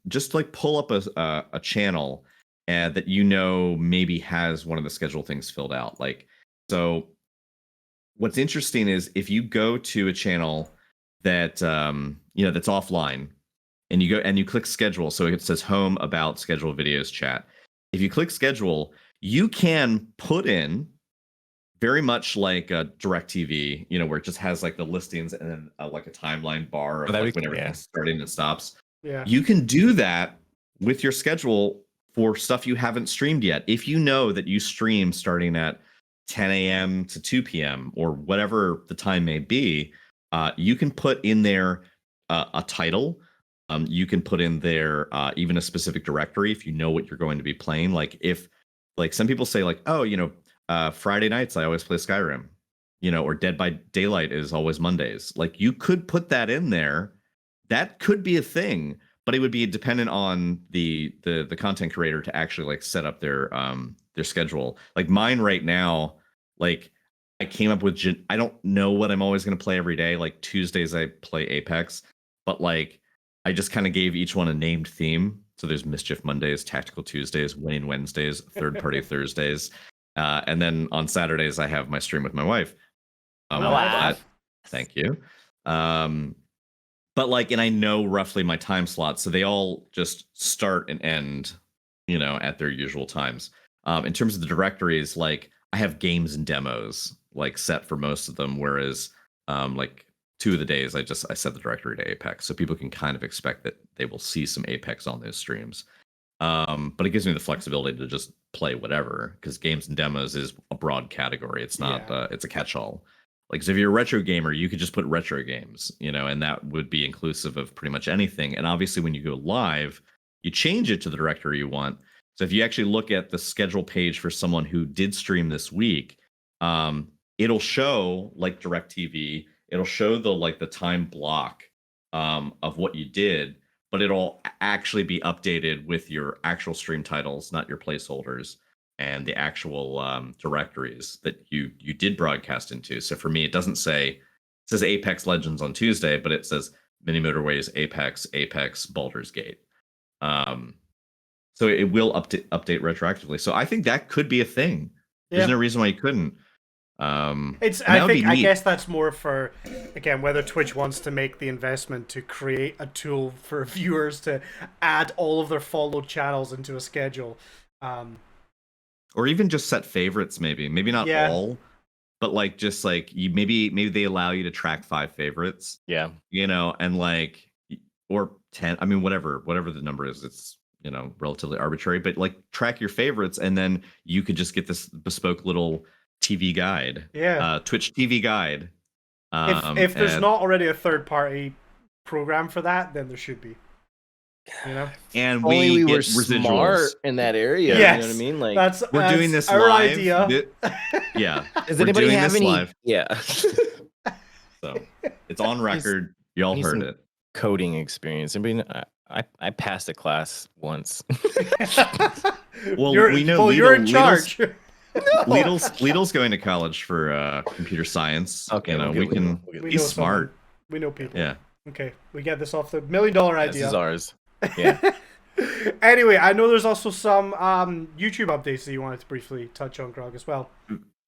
Speaker 2: Just like pull up a channel that you know maybe has one of the schedule things filled out. Like, so what's interesting is if you go to a channel that you know that's offline, and you go and you click schedule, so it says home, about, schedule, videos, chat. If you click schedule, you can put in very much like a DirecTV, you know, where it just has like the listings and then like a timeline bar of
Speaker 4: that'd
Speaker 2: like
Speaker 4: be
Speaker 2: when
Speaker 4: cool,
Speaker 2: everything's starting and stops.
Speaker 1: Yeah.
Speaker 2: You can do that with your schedule for stuff you haven't streamed yet. If you know that you stream starting at 10 a.m. to 2 p.m. or whatever the time may be, you can put in there a title. You can put in there even a specific directory if you know what you're going to be playing. Like if, like some people say like, oh, you know, Friday nights I always play Skyrim, you know, or Dead by Daylight is always Mondays. Like you could put that in there. That could be a thing, but it would be dependent on the content creator to actually like set up their schedule. Like mine right now, like I came up with I don't know what I'm always going to play every day. Like Tuesdays I play Apex, but like I just kind of gave each one a named theme. So there's Mischief Mondays, Tactical Tuesdays, Winning Wednesdays, Third Party Thursdays. And then on Saturdays, I have my stream with my wife.
Speaker 1: Wow.
Speaker 2: Thank you. but like, and I know roughly my time slots, so they all just start and end, at their usual times. In terms of the directories, like I have games and demos like set for most of them, whereas like 2 of the days I set the directory to Apex, so people can kind of expect that they will see some Apex on those streams. But it gives me the flexibility to just play whatever, because games and demos is a broad category. It's not it's a catch-all. Like, so if you're a retro gamer, you could just put retro games, and that would be inclusive of pretty much anything. And obviously when you go live, you change it to the directory you want. So if you actually look at the schedule page for someone who did stream this week, it'll show like DirecTV, it'll show the time block of what you did, but it'll actually be updated with your actual stream titles, not your placeholders, and the actual directories that you did broadcast into. So for me, it says Apex Legends on Tuesday, but it says Mini Motorways, Apex, Baldurs Gate. So it will update retroactively. So I think that could be a thing. There's no reason why you couldn't.
Speaker 1: I guess that's more for, again, whether Twitch wants to make the investment to create a tool for viewers to add all of their followed channels into a schedule.
Speaker 2: Or even just set favorites, maybe not all, but like just like you maybe they allow you to track 5 favorites.
Speaker 4: Yeah.
Speaker 2: And like, or 10, I mean, whatever the number is, it's relatively arbitrary, but like track your favorites, and then you could just get this bespoke little TV guide, Twitch TV guide.
Speaker 1: If there's not already a third-party program for that, then there should be.
Speaker 2: And
Speaker 4: we
Speaker 2: get
Speaker 4: were
Speaker 2: residuals
Speaker 4: smart in that area.
Speaker 1: Yes,
Speaker 4: You know what I mean? Like,
Speaker 1: that's
Speaker 2: doing this
Speaker 1: our
Speaker 2: live.
Speaker 1: idea.
Speaker 2: Yeah.
Speaker 4: Does anybody have any?
Speaker 2: Live.
Speaker 4: Yeah.
Speaker 2: So it's on record. Y'all heard it.
Speaker 4: Coding experience. I passed a class once.
Speaker 2: Well, we know
Speaker 1: you're in charge.
Speaker 2: Lidl's going to college for computer science.
Speaker 4: Okay,
Speaker 2: he's smart.
Speaker 1: We know people.
Speaker 2: Yeah.
Speaker 1: Okay, we get this off the $1 million idea.
Speaker 4: This is ours. Yeah.
Speaker 1: Anyway, I know there's also some YouTube updates that you wanted to briefly touch on, Grog, as well.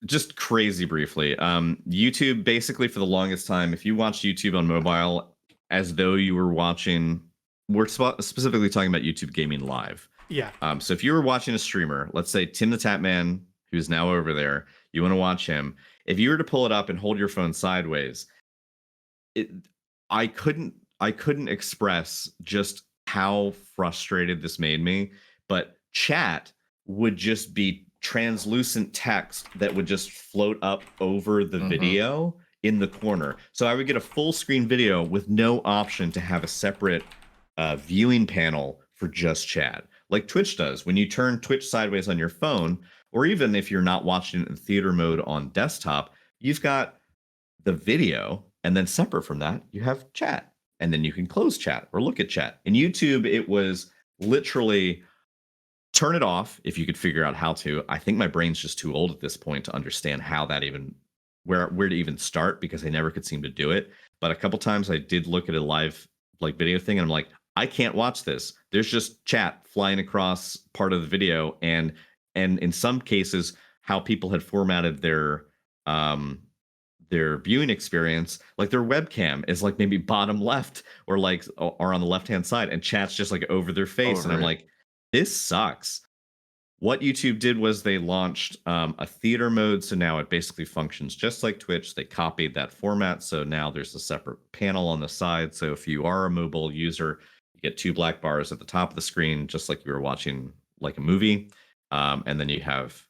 Speaker 2: Just crazy briefly. YouTube, basically, for the longest time, if you watch YouTube on mobile as though you were watching, we're specifically talking about YouTube Gaming Live.
Speaker 1: Yeah.
Speaker 2: So if you were watching a streamer, let's say Tim the Tatman, who's now over there, you want to watch him. If you were to pull it up and hold your phone sideways, I couldn't express just how frustrated this made me. But chat would just be translucent text that would just float up over the video in the corner. So I would get a full screen video with no option to have a separate viewing panel for just chat, like Twitch does. When you turn Twitch sideways on your phone, or even if you're not watching it in theater mode on desktop, you've got the video, and then separate from that, you have chat, and then you can close chat or look at chat. In YouTube, it was literally turn it off if you could figure out how to. I think my brain's just too old at this point to understand how that even, where to even start, because I never could seem to do it. But a couple times I did look at a live like video thing, and I'm like, I can't watch this. There's just chat flying across part of the video, and in some cases, how people had formatted their viewing experience, like their webcam is like maybe bottom left or on the left hand side, and chat's just like over their face. And I'm like, this sucks. What YouTube did was they launched a theater mode, so now it basically functions just like Twitch. They copied that format, so now there's a separate panel on the side. So if you are a mobile user, you get 2 black bars at the top of the screen, just like you were watching like a movie, and then you have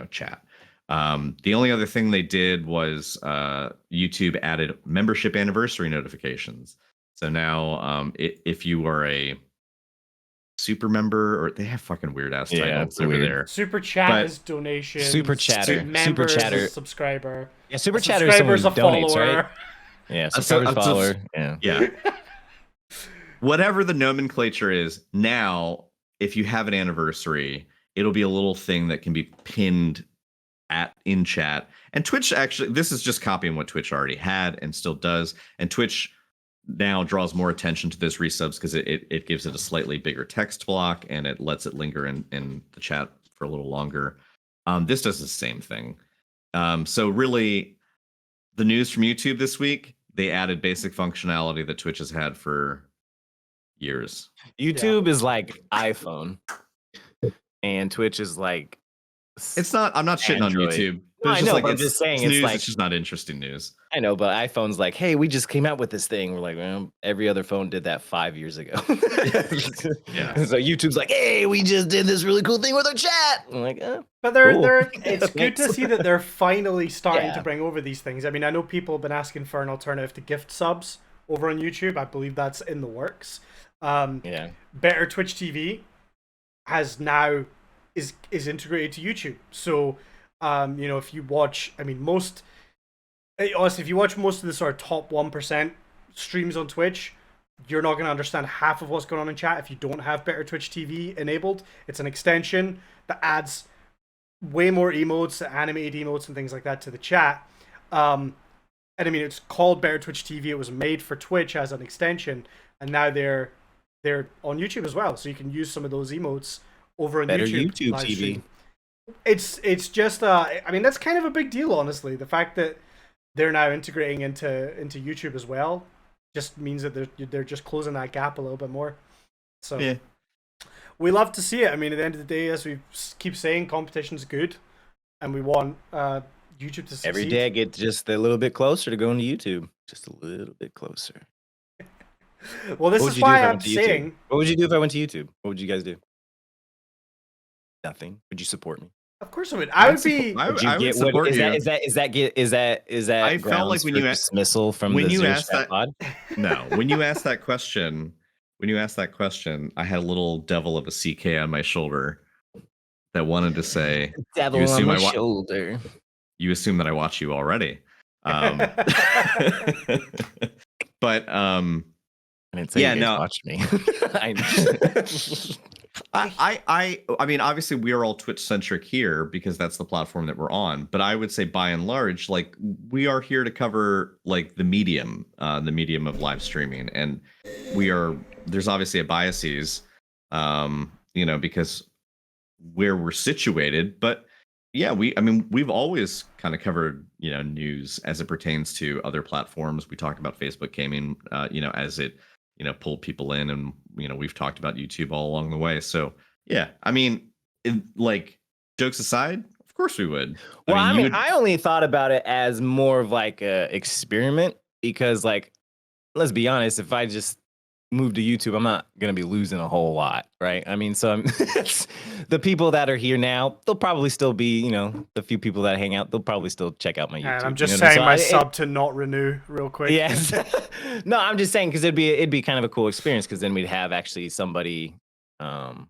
Speaker 2: chat. The only other thing they did was YouTube added membership anniversary notifications. So now if you are a super member, or they have fucking weird ass titles over there.
Speaker 1: Super chat is donation.
Speaker 4: Super chatter.
Speaker 1: Super chatter. Subscriber.
Speaker 4: Yeah, super chatter is someone who donates,
Speaker 1: follower.
Speaker 4: right? Yeah, subscriber's follower.
Speaker 2: Yeah. Whatever the nomenclature is, now if you have an anniversary, it'll be a little thing that can be pinned in chat. And Twitch, actually, this is just copying what Twitch already had and still does. And Twitch now draws more attention to this resubs because it gives it a slightly bigger text block, and it lets it linger in the chat for a little longer. This does the same thing. So really, the news from YouTube this week, they added basic functionality that Twitch has had for years.
Speaker 4: YouTube is like iPhone, and Twitch is like
Speaker 2: It's not. I'm not shitting
Speaker 4: Android.
Speaker 2: on YouTube.
Speaker 4: No, I
Speaker 2: it's just
Speaker 4: know,
Speaker 2: like
Speaker 4: but I'm
Speaker 2: it's,
Speaker 4: just saying
Speaker 2: it's
Speaker 4: it's
Speaker 2: news.
Speaker 4: like
Speaker 2: It's just not interesting news.
Speaker 4: I know, but iPhone's like, hey, we just came out with this thing. We're like, well, every other phone did that 5 years ago.
Speaker 2: Yeah.
Speaker 4: So YouTube's like, hey, we just did this really cool thing with our chat. I'm like,
Speaker 1: But
Speaker 4: cool.
Speaker 1: it's good to see that they're finally starting
Speaker 4: Yeah.
Speaker 1: to bring over these things. I mean, I know people have been asking for an alternative to gift subs over on YouTube. I believe that's in the works.
Speaker 4: yeah.
Speaker 1: Better Twitch TV has now is integrated to YouTube. So, you know, if you watch, I mean, honestly, if you watch most of the sort of top 1% streams on Twitch, you're not going to understand half of what's going on in chat if you don't have Better Twitch TV enabled. It's an extension that adds way more emotes, animated emotes, and things like that to the chat. And I mean, it's called Better Twitch TV. It was made for Twitch as an extension, and now they're on YouTube as well. So you can use some of those emotes over on
Speaker 4: Better
Speaker 1: YouTube
Speaker 4: YouTube TV.
Speaker 1: stream. It's just I mean, that's kind of a big deal, honestly. The fact that they're now integrating into YouTube as well just means that they're just closing that gap a little bit more. So
Speaker 2: Yeah.
Speaker 1: we love to see it. I mean, at the end of the day, as we keep saying, competition's good, and we want YouTube to succeed.
Speaker 4: Every day I get just a little bit closer to going to YouTube. Just a little bit closer.
Speaker 1: Well, this
Speaker 4: What would
Speaker 1: is
Speaker 4: you do if
Speaker 1: why
Speaker 4: I
Speaker 1: I'm
Speaker 4: went to YouTube?
Speaker 1: saying.
Speaker 4: What would you do if I went to YouTube? What would you guys do? Nothing. Would you support me?
Speaker 1: Of course, I would. I would be.
Speaker 4: Would you
Speaker 2: I would
Speaker 4: get
Speaker 2: support
Speaker 4: what,
Speaker 2: you.
Speaker 4: is that
Speaker 2: I felt like
Speaker 4: grounds
Speaker 2: when
Speaker 4: for
Speaker 2: you asked-
Speaker 4: dismissal from
Speaker 2: when
Speaker 4: the
Speaker 2: you
Speaker 4: Zero
Speaker 2: asked
Speaker 4: Chat
Speaker 2: that-
Speaker 4: pod?
Speaker 2: No, when you asked that question, I had a little devil of a CK on my shoulder that wanted to say,
Speaker 4: Devil
Speaker 2: You
Speaker 4: on
Speaker 2: assume
Speaker 4: my
Speaker 2: I wa-
Speaker 4: shoulder.
Speaker 2: "You assume that I watch you already." But
Speaker 4: I didn't say
Speaker 2: Yeah,
Speaker 4: you guys
Speaker 2: no.
Speaker 4: watched me.
Speaker 2: I mean, obviously we are all Twitch centric here because that's the platform that we're on. But I would say by and large, like we are here to cover like the medium of live streaming, and there's obviously a biases, you know, because where we're situated. But yeah, we've always kind of covered, you know, news as it pertains to other platforms. We talked about Facebook gaming, you know, as it, you know, pulled people in, and you know, we've talked about YouTube all along the way. So yeah, I mean, like jokes aside, of course we would.
Speaker 4: Well, I mean,
Speaker 2: you would-
Speaker 4: I only thought about it as more of like a experiment because, like, let's be honest, if I just move to YouTube, I'm not gonna be losing a whole lot, right? I mean, so the people that are here now, they'll probably still be, you know, the few people that hang out, they'll probably still check out my YouTube.
Speaker 1: And I'm
Speaker 4: you
Speaker 1: just
Speaker 4: know what
Speaker 1: saying
Speaker 4: I
Speaker 1: my
Speaker 4: mean? So
Speaker 1: sub to not renew real quick.
Speaker 4: Yes. No, I'm just saying because it'd be kind of a cool experience because then we'd have actually somebody, kind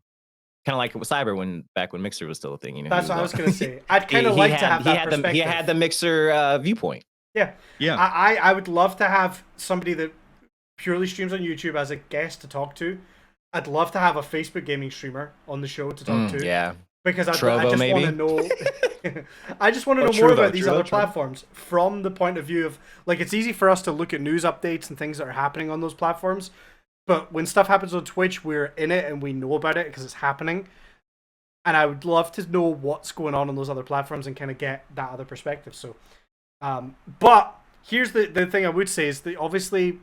Speaker 4: of like with Cyber back when Mixer was still a thing. You know,
Speaker 1: That's what I was gonna say. I'd kind of like to have that perspective.
Speaker 4: He had the Mixer viewpoint.
Speaker 1: Yeah. I would love to have somebody that purely streams on YouTube as a guest to talk to. I'd love to have a Facebook gaming streamer on the show to talk to.
Speaker 4: Yeah.
Speaker 1: Because I
Speaker 4: Trovo,
Speaker 1: just
Speaker 4: maybe?
Speaker 1: want to know. I just want to
Speaker 4: Oh,
Speaker 1: know more
Speaker 4: Trovo,
Speaker 1: about these other
Speaker 4: Trovo.
Speaker 1: platforms from the point of view of, like, it's easy for us to look at news updates and things that are happening on those platforms, but when stuff happens on Twitch, we're in it and we know about it because it's happening. And I would love to know what's going on those other platforms and kind of get that other perspective. So, but here's the thing I would say is that obviously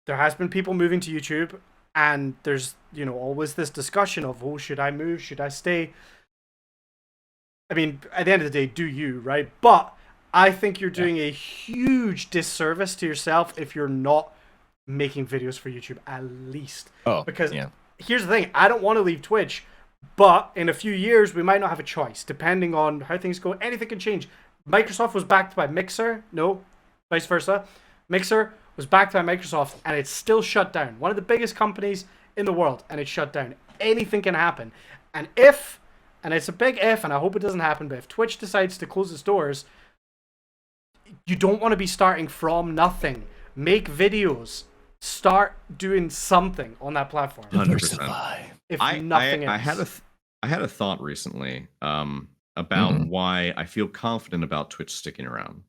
Speaker 1: there has been people moving to YouTube, and there's, you know, always this discussion of, oh, should I move? Should I stay? I mean, at the end of the day, do you, right? But I think you're doing a huge disservice to yourself if you're not making videos for YouTube, at least.
Speaker 4: Oh,
Speaker 1: Because
Speaker 4: yeah.
Speaker 1: here's the thing, I don't want to leave Twitch, but in a few years, we might not have a choice, depending on how things go. Anything can change. Microsoft was backed by Mixer. No, vice versa. Mixer was backed by Microsoft, and it's still shut down. One of the biggest companies in the world, and it's shut down. Anything can happen. And if, and it's a big if, and I hope it doesn't happen, but if Twitch decides to close its doors, you don't want to be starting from nothing. Make videos. Start doing something on that platform.
Speaker 2: 100%.
Speaker 1: If nothing else.
Speaker 2: I had a thought recently about why I feel confident about Twitch sticking around,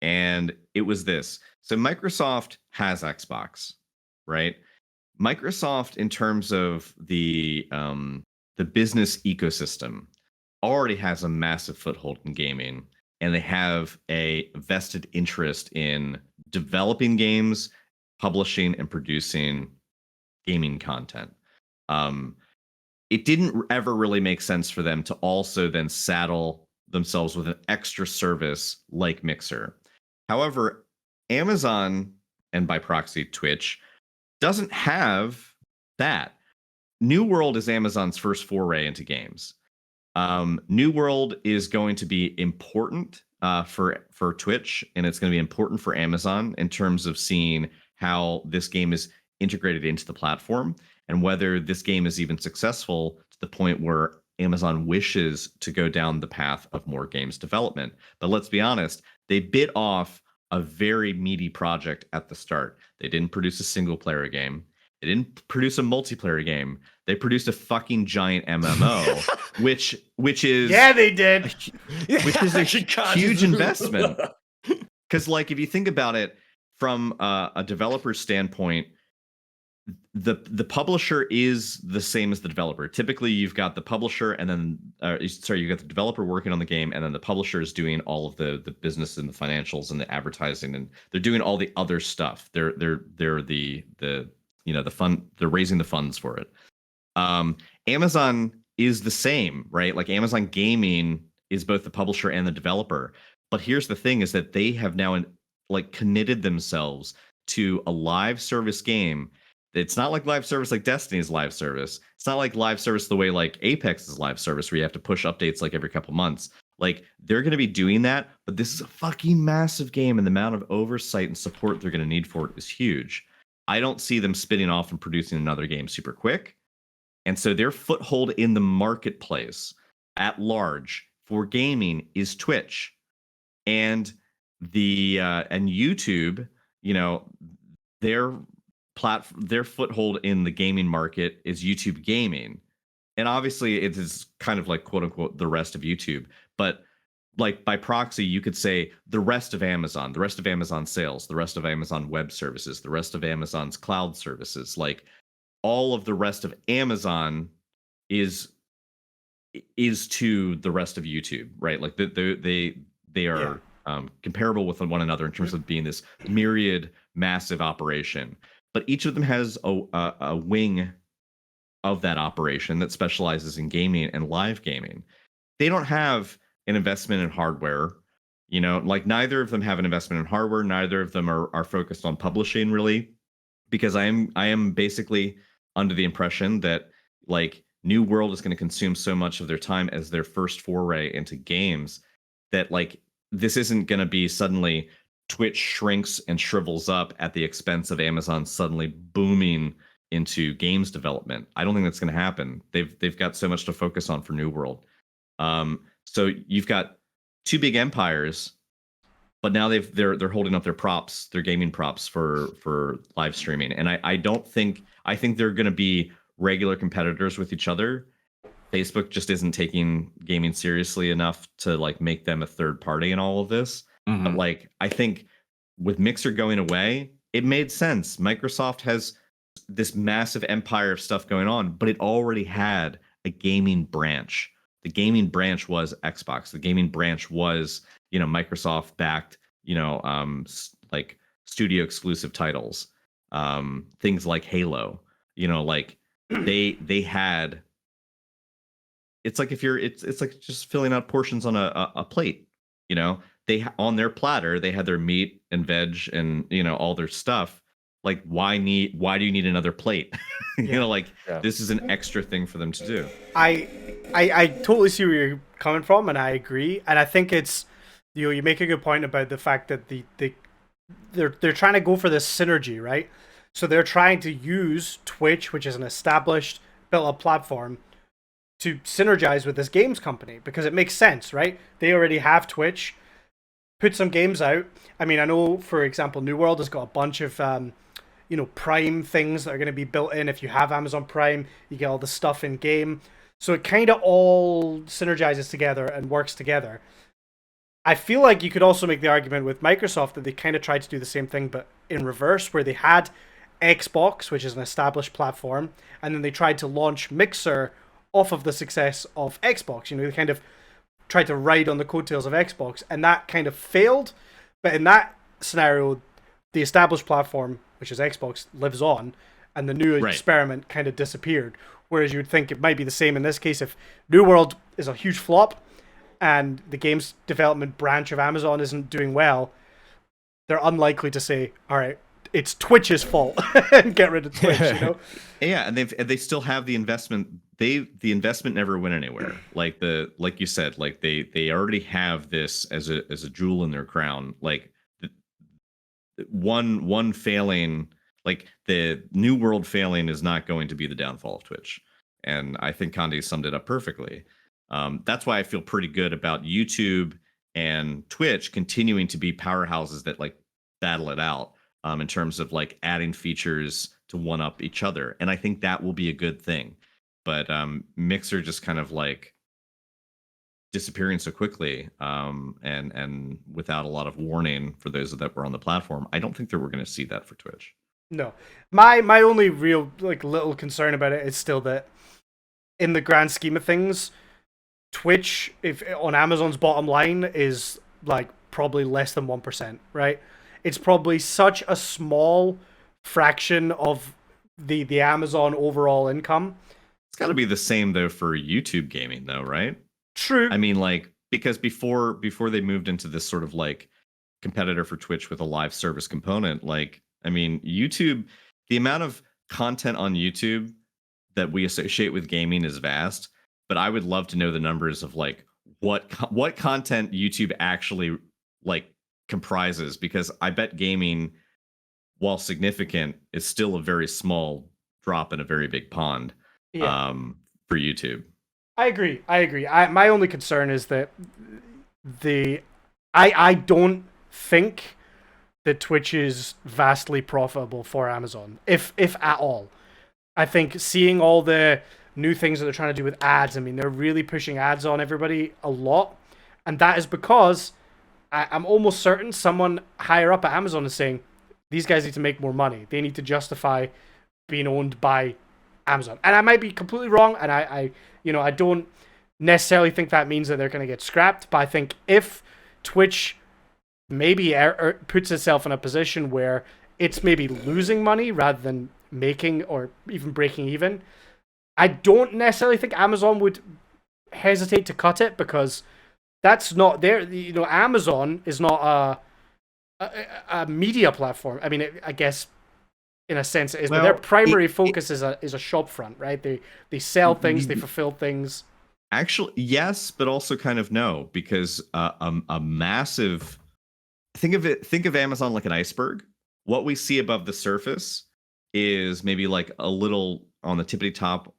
Speaker 2: and it was this. So Microsoft has Xbox, right? Microsoft, in terms of the business ecosystem, already has a massive foothold in gaming. and they have a vested interest in developing games, publishing, and producing gaming content. It didn't ever really make sense for them to also then saddle themselves with an extra service like Mixer. However, Amazon, and by proxy Twitch, doesn't have that. New World is Amazon's first foray into games. New World is going to be important for Twitch, and it's going to be important for Amazon in terms of seeing how this game is integrated into the platform and whether this game is even successful to the point where Amazon wishes to go down the path of more games development. But let's be honest, they bit off a very meaty project at the start. They didn't produce a single player game. They didn't produce a multiplayer game. They produced a fucking giant MMO, which is
Speaker 1: Yeah, they did.
Speaker 2: which is a huge investment. Because, like, if you think about it from a developer standpoint, the publisher is the same as the developer. Typically, you've got the publisher, and then you've got the developer working on the game, and then the publisher is doing all of the business and the financials and the advertising, and they're doing all the other stuff. They're the the fund. They're raising the funds for it. Amazon is the same, right? Like, Amazon Gaming is both the publisher and the developer. But here's the thing: is that they have now committed themselves to a live service game. It's not like live service like Destiny's live service. It's not like live service the way like Apex is live service, where you have to push updates like every couple months. Like, they're going to be doing that, but this is a fucking massive game, and the amount of oversight and support they're going to need for it is huge. I don't see them spinning off and producing another game super quick. And so their foothold in the marketplace at large for gaming is Twitch. And and YouTube, their foothold in the gaming market is YouTube Gaming. And obviously it is kind of like, quote unquote, the rest of YouTube. But like, by proxy, you could say the rest of Amazon, the rest of Amazon sales, the rest of Amazon web services, the rest of Amazon's cloud services, like all of the rest of Amazon is to the rest of YouTube, right? Like they are comparable with one another in terms of being this myriad, massive operation. But each of them has a wing of that operation that specializes in gaming and live gaming. They don't have an investment in hardware. Like, neither of them have an investment in hardware. Neither of them are focused on publishing, really, because I am basically under the impression that, like, New World is going to consume so much of their time as their first foray into games that, like, this isn't going to be suddenly Twitch shrinks and shrivels up at the expense of Amazon suddenly booming into games development. I don't think that's going to happen. They've got so much to focus on for New World. So you've got two big empires, but now they're holding up their props, their gaming props for live streaming. And I think they're going to be regular competitors with each other. Facebook just isn't taking gaming seriously enough to, like, make them a third party in all of this. Mm-hmm. But, like, I think with Mixer going away, it made sense. Microsoft has this massive empire of stuff going on, but it already had a gaming branch. The gaming branch was Xbox. The gaming branch was, Microsoft backed, like studio exclusive titles, things like Halo. Like, they had. It's like it's like just filling out portions on a plate. They on their platter they had their meat and veg and all their stuff. Like, why do you need another plate? This is an extra thing for them to do.
Speaker 1: I totally see where you're coming from, and I agree. And I think it's, you make a good point about the fact that they're trying to go for this synergy, right? So they're trying to use Twitch, which is an established, built-up platform, to synergize with this games company, because it makes sense, right? They already have Twitch. Put some games out. I mean, I know, for example, New World has got a bunch of Prime things that are going to be built in. If you have Amazon Prime, you get all the stuff in game. So it kind of all synergizes together and works together. I feel like you could also make the argument with Microsoft that they kind of tried to do the same thing, but in reverse, where they had Xbox, which is an established platform, and then they tried to launch Mixer off of the success of Xbox. They kind of tried to ride on the coattails of Xbox, and that kind of failed. But in that scenario, the established platform, which is Xbox, lives on, and the new experiment kind of disappeared. Whereas you would think it might be the same in this case if New World is a huge flop and the games development branch of Amazon isn't doing well, they're unlikely to say, all right, it's Twitch's fault and get rid of Twitch, you know?
Speaker 2: Yeah, and they still have the investment. The investment never went anywhere. Like you said, like they already have this as a jewel in their crown. Like one failing, like the New World failing, is not going to be the downfall of Twitch. And I think Condi summed it up perfectly. That's why I feel pretty good about YouTube and Twitch continuing to be powerhouses that like battle it out in terms of like adding features to one up each other. And I think that will be a good thing. But Mixer just kind of like disappearing so quickly and without a lot of warning for those that were on the platform, I don't think that we're going to see that for Twitch.
Speaker 1: No. My only real like little concern about it is still that in the grand scheme of things, Twitch, if on Amazon's bottom line, is like probably less than 1%, right? It's probably such a small fraction of the Amazon overall income.
Speaker 2: It's got to be the same though for YouTube gaming though, right?
Speaker 1: True.
Speaker 2: I mean, like, because before they moved into this sort of like competitor for Twitch with a live service component, like, I mean, YouTube, the amount of content on YouTube that we associate with gaming is vast, but I would love to know the numbers of like what content YouTube actually like comprises, because I bet gaming, while significant, is still a very small drop in a very big pond for YouTube.
Speaker 1: I agree. My only concern is that I don't think that Twitch is vastly profitable for Amazon, if at all. I think seeing all the new things that they're trying to do with ads, I mean, they're really pushing ads on everybody a lot, and that is because I'm almost certain someone higher up at Amazon is saying these guys need to make more money. They need to justify being owned by Amazon. And I might be completely wrong, and I don't necessarily think that means that they're going to get scrapped, but I think if Twitch maybe puts itself in a position where it's maybe losing money rather than making or even breaking even, I don't necessarily think Amazon would hesitate to cut it, because that's not their, Amazon is not a media platform. I mean, I guess in a sense it is, but their primary focus is a shop front, right? They sell things, they fulfill things.
Speaker 2: Actually, yes, but also kind of no, because a massive, think of Amazon like an iceberg. What we see above the surface is maybe like a little on the tippity top.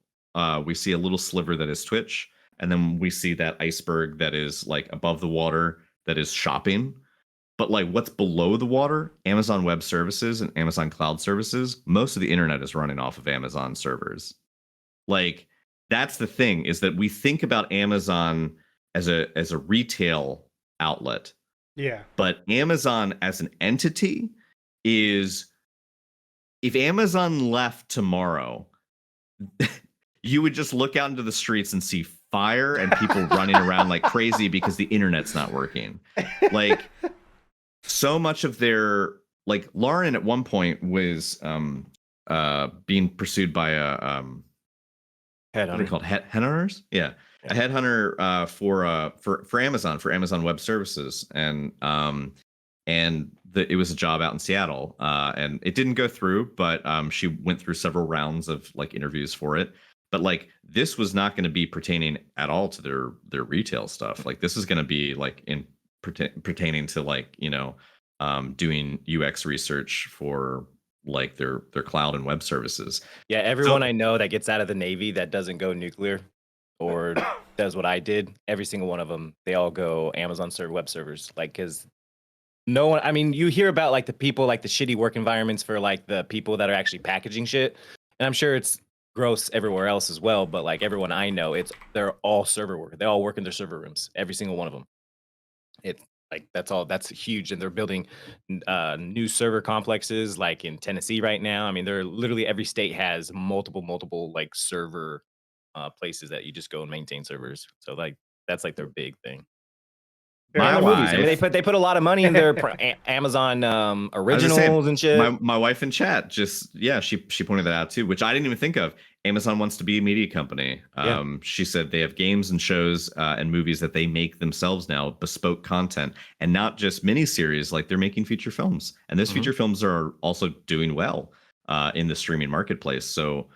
Speaker 2: We see a little sliver that is Twitch, and then we see that iceberg that is like above the water that is shopping. But like what's below the water, Amazon Web Services and Amazon Cloud Services, most of the internet is running off of Amazon servers. Like, that's the thing, is that we think about Amazon as a retail outlet.
Speaker 1: Yeah.
Speaker 2: But Amazon as an entity is, if Amazon left tomorrow, you would just look out into the streets and see fire and people running around like crazy because the internet's not working. Like, so much of their, like, Lauren at one point was being pursued by a what are they called? Headhunters? Yeah. A headhunter for Amazon Web Services. And it was a job out in Seattle. And it didn't go through, but she went through several rounds of like interviews for it. But like, this was not going to be pertaining at all to their retail stuff. Like, this is going to be like pertaining to like, doing UX research for like their cloud and web services.
Speaker 4: Yeah, everyone I know that gets out of the Navy that doesn't go nuclear or does what I did, every single one of them, they all go Amazon web servers. Like, because no one, I mean, you hear about like the people, like the shitty work environments for like the people that are actually packaging shit, and I'm sure it's gross everywhere else as well, but like everyone I know, they're all server work. They all work in their server rooms, every single one of them. It's like, that's huge, and they're building new server complexes like in Tennessee right now. I mean, they're literally, every state has multiple like server places that you just go and maintain servers. So like, That's like their big thing.
Speaker 2: My
Speaker 4: And their movies. I mean,
Speaker 2: wife-
Speaker 4: they put a lot of money in their Amazon
Speaker 2: I was gonna
Speaker 4: originals
Speaker 2: say,
Speaker 4: and shit.
Speaker 2: my wife in chat she pointed that out too, which I didn't even think of. Amazon wants to be a media company.
Speaker 4: Yeah.
Speaker 2: She said they have games and shows and movies that they make themselves now, bespoke content, and not just miniseries. Like they're making feature films, and those
Speaker 4: Mhm.
Speaker 2: feature films are also doing well in the streaming marketplace. So,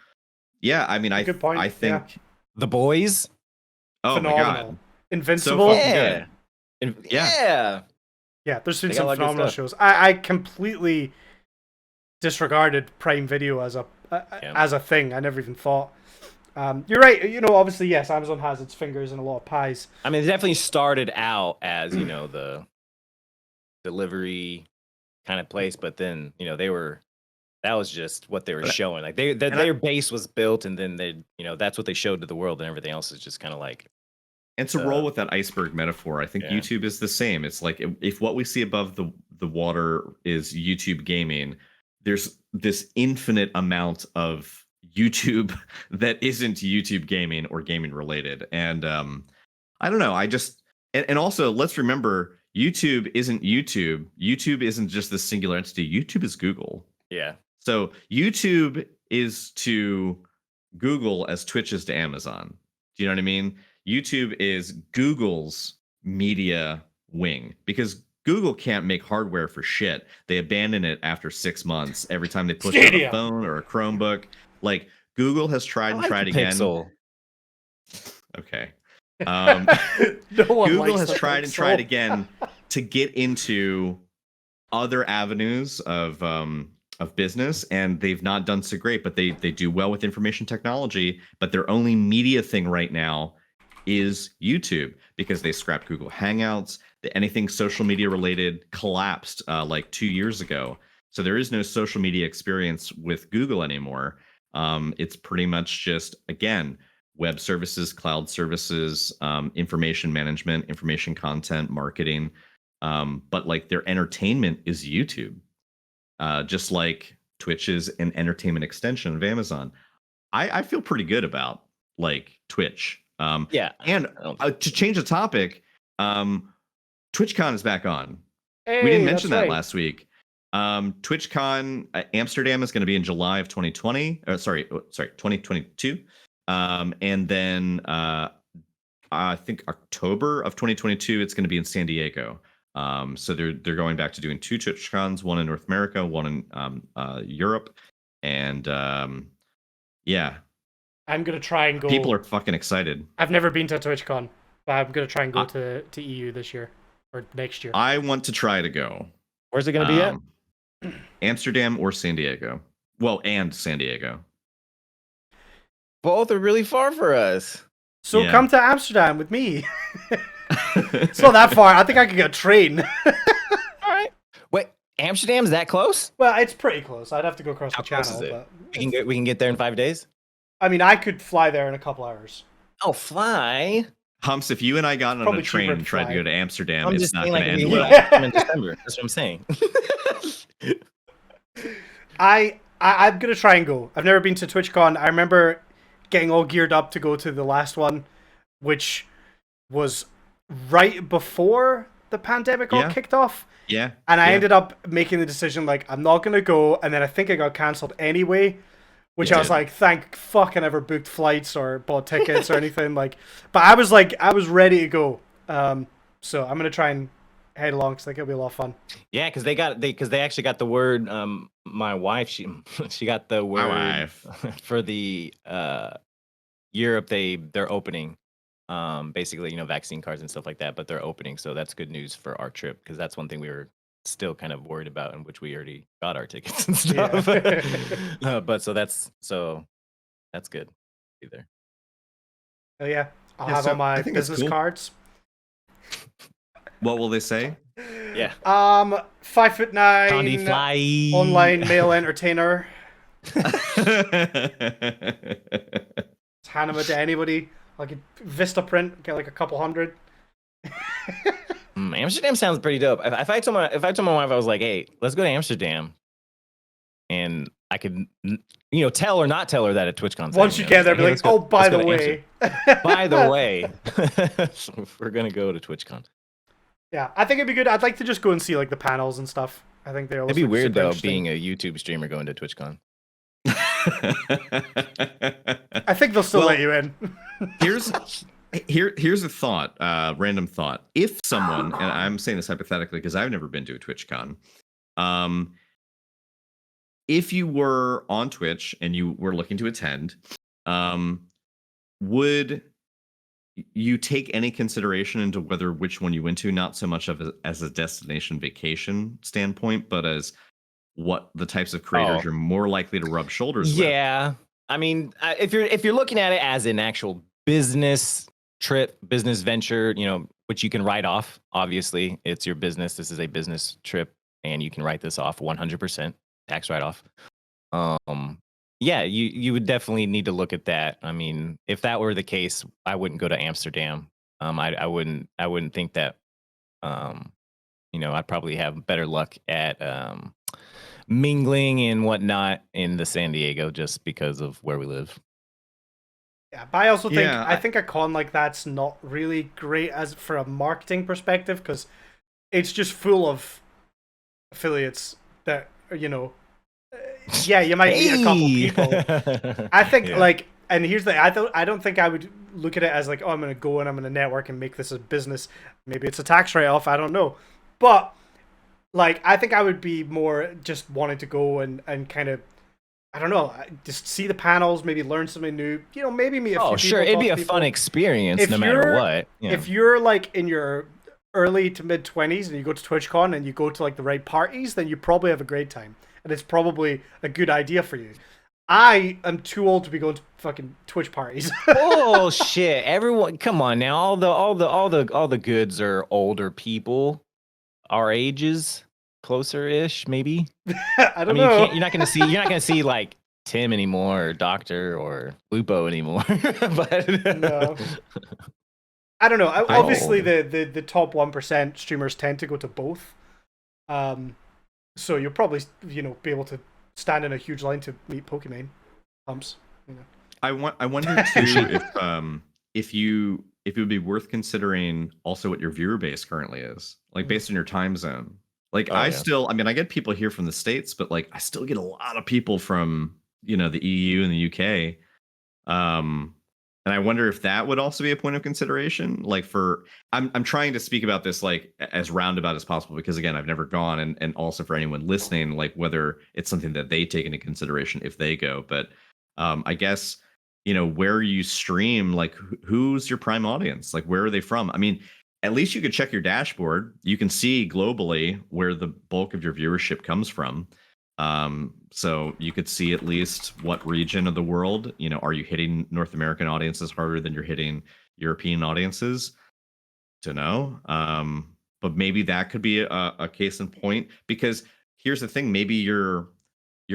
Speaker 2: yeah, I mean,
Speaker 1: Good point,
Speaker 2: I think,
Speaker 1: yeah.
Speaker 4: The Boys.
Speaker 2: oh my
Speaker 1: Phenomenal.
Speaker 2: god,
Speaker 1: Invincible.
Speaker 2: fucking
Speaker 4: Yeah.
Speaker 2: good.
Speaker 4: Yeah.
Speaker 1: Yeah, there's been
Speaker 4: They got
Speaker 1: some
Speaker 4: a lot of good
Speaker 1: phenomenal
Speaker 4: stuff.
Speaker 1: shows. I completely disregarded Prime Video as a thing. I never even thought. You're right. You know, obviously, yes, Amazon has its fingers in a lot of pies.
Speaker 4: I mean, it definitely started out as, the delivery kind of place, but then, that was just what they were showing. Like their base was built, and then that's what they showed to the world, and everything else is just kind of like.
Speaker 2: And to roll with that iceberg metaphor, I think
Speaker 4: Yeah.
Speaker 2: YouTube is the same. It's like if what we see above the water is YouTube gaming, there's this infinite amount of YouTube that isn't YouTube gaming or gaming related. And I don't know. And also let's remember YouTube isn't YouTube. YouTube isn't just this singular entity. YouTube is Google.
Speaker 4: Yeah.
Speaker 2: So YouTube is to Google as Twitch is to Amazon. Do you know what I mean? YouTube is Google's media wing because Google can't make hardware for shit. They abandon it after 6 months every time they push out
Speaker 1: Stadia.
Speaker 2: a phone or a Chromebook. Like Google has tried and tried again.
Speaker 4: Pixel.
Speaker 2: Okay.
Speaker 1: No one
Speaker 2: Google
Speaker 1: likes
Speaker 2: has
Speaker 1: the
Speaker 2: tried and
Speaker 1: Pixel.
Speaker 2: tried again to get into other avenues of business, and they've not done so great. But they do well with information technology. But their only media thing right now is YouTube because they scrapped Google Hangouts. Anything social media related collapsed like 2 years ago. So there is no social media experience with Google anymore. It's pretty much just, again, web services, cloud services, information management, information content, marketing. But like their entertainment is YouTube. Just like Twitch is an entertainment extension of Amazon. I feel pretty good about like Twitch.
Speaker 4: Yeah.
Speaker 2: And to change the topic, TwitchCon is back on.
Speaker 1: Hey,
Speaker 2: We didn't mention
Speaker 1: that's
Speaker 2: that
Speaker 1: right.
Speaker 2: last week. TwitchCon Amsterdam is going to be in July of 2020. 2022. And then I think October of 2022, it's going to be in San Diego. So they're going back to doing 2 TwitchCons, one in North America, one in Europe, and yeah,
Speaker 1: I'm gonna try and go.
Speaker 2: people are fucking excited.
Speaker 1: I've never been to TwitchCon, but I'm gonna try and go to EU this year or next year.
Speaker 2: I want to try to go.
Speaker 4: Where's it going to be at?
Speaker 2: Amsterdam or San Diego. Well, and San Diego.
Speaker 4: Both are really far for us.
Speaker 1: So
Speaker 2: Yeah.
Speaker 1: come to Amsterdam with me. It's not that far. I think I could get a train.
Speaker 4: All right. Wait, Amsterdam's that close?
Speaker 1: Well, it's pretty close. I'd have to go across
Speaker 4: How
Speaker 1: the
Speaker 4: close
Speaker 1: channel.
Speaker 4: is it?
Speaker 1: But
Speaker 4: We can get there in 5 days.
Speaker 1: I mean, I could fly there in a couple hours.
Speaker 4: Oh, fly!
Speaker 2: Humps, if you and I got on
Speaker 1: Probably
Speaker 2: a train
Speaker 1: cheaper
Speaker 2: and
Speaker 1: to
Speaker 2: tried to
Speaker 1: fly.
Speaker 2: go to Amsterdam,
Speaker 4: I'm
Speaker 2: it's
Speaker 4: just
Speaker 2: not
Speaker 4: saying,
Speaker 2: going
Speaker 4: like,
Speaker 2: to
Speaker 4: we
Speaker 2: end
Speaker 4: hit
Speaker 2: well.
Speaker 4: that in December. That's what I'm saying.
Speaker 1: I'm gonna try and go. I've never been to TwitchCon. I remember getting all geared up to go to the last one, which was right before the pandemic all
Speaker 2: Yeah.
Speaker 1: kicked off.
Speaker 2: Yeah.
Speaker 1: And I
Speaker 2: yeah.
Speaker 1: ended up making the decision, like, I'm not going to go. And then I think it got cancelled anyway, which
Speaker 2: It
Speaker 1: I was
Speaker 2: did.
Speaker 1: like, thank fuck I never booked flights or bought tickets or anything. Like, but I was like, I was ready to go. So I'm going to try and head along because I think it'll be a lot of fun.
Speaker 4: Yeah, because they actually got the word. My wife, she got the word
Speaker 2: wife.
Speaker 4: for the Europe. They're opening. Basically, vaccine cards and stuff like that, but they're opening, so that's good news for our trip because that's one thing we were still kind of worried about, in which we already got our tickets and stuff.
Speaker 1: Yeah.
Speaker 4: But so that's good. Either.
Speaker 1: Oh, yeah. I'll
Speaker 2: Yeah,
Speaker 1: have
Speaker 2: so
Speaker 1: all my
Speaker 2: I think it's
Speaker 1: business
Speaker 2: cool.
Speaker 1: cards.
Speaker 2: What will they say?
Speaker 4: Yeah.
Speaker 1: 5'9",
Speaker 4: Condi fly.
Speaker 1: online male entertainer. Hand them to anybody. Like a Vista print, get like a couple hundred.
Speaker 4: Amsterdam sounds pretty dope. If I told my wife, I was like, "Hey, let's go to Amsterdam," and I could, tell or not tell her that at TwitchCon.
Speaker 1: Once you get there, be like, oh, by the way.
Speaker 4: By the way, so we're gonna go to TwitchCon.
Speaker 1: Yeah, I think it'd be good. I'd like to just go and see like the panels and stuff. I think they're.
Speaker 4: It'd be weird though, being a YouTube streamer going to TwitchCon.
Speaker 1: I think they'll still let you in.
Speaker 2: here's a thought, random thought. If someone, and I'm saying this hypothetically because I've never been to a TwitchCon, if you were on Twitch and you were looking to attend, would you take any consideration into which one you went to, not so much as a destination vacation standpoint, but as what the types of creators you're more likely to rub shoulders with?
Speaker 4: Yeah, I mean, if you're looking at it as an actual business trip, business venture, which you can write off. Obviously, it's your business. This is a business trip, and you can write this off 100% tax write-off. Yeah, you would definitely need to look at that. I mean, if that were the case, I wouldn't go to Amsterdam. I wouldn't think that. I'd probably have better luck at mingling and whatnot in the San Diego just because of where we live.
Speaker 1: Yeah, but I also think I think a con like that's not really great as for a marketing perspective because it's just full of affiliates that yeah, you might meet a couple people. I think and here's the I don't think I would look at it as like, oh, I'm gonna go and I'm gonna network and make this a business. Maybe it's a tax write-off, I don't know. But like I think I would be more just wanting to go and kind of I don't know, just see the panels, maybe learn something new, maybe meet a few people. Oh,
Speaker 4: sure, it'd be a fun experience no matter what.
Speaker 1: If you're like in your early to mid 20s and you go to TwitchCon and you go to like the right parties, then you probably have a great time. And it's probably a good idea for you. I am too old to be going to fucking Twitch parties.
Speaker 4: Oh shit! Everyone, come on now. All the goods are older people, our ages, closer-ish, maybe.
Speaker 1: I don't know.
Speaker 4: You're not gonna see like Tim anymore, or Doctor, or Lupo anymore. But
Speaker 1: no. I don't know. Obviously, the top 1% streamers tend to go to both. So you'll probably, be able to stand in a huge line to meet Pokemon pumps.
Speaker 2: I wonder too if it would be worth considering also what your viewer base currently is, like based on your time zone. Like I get people here from the States, but like I still get a lot of people from the EU and the UK. And I wonder if that would also be a point of consideration. Like I'm trying to speak about this like as roundabout as possible because again, I've never gone and also for anyone listening, like whether it's something that they take into consideration if they go. But I guess, where you stream, like who's your prime audience? Like where are they from? I mean, at least you could check your dashboard. You can see globally where the bulk of your viewership comes from. So you could see at least what region of the world, are you hitting North American audiences harder than you're hitting European audiences? To know. But maybe that could be a case in point because here's the thing, maybe you're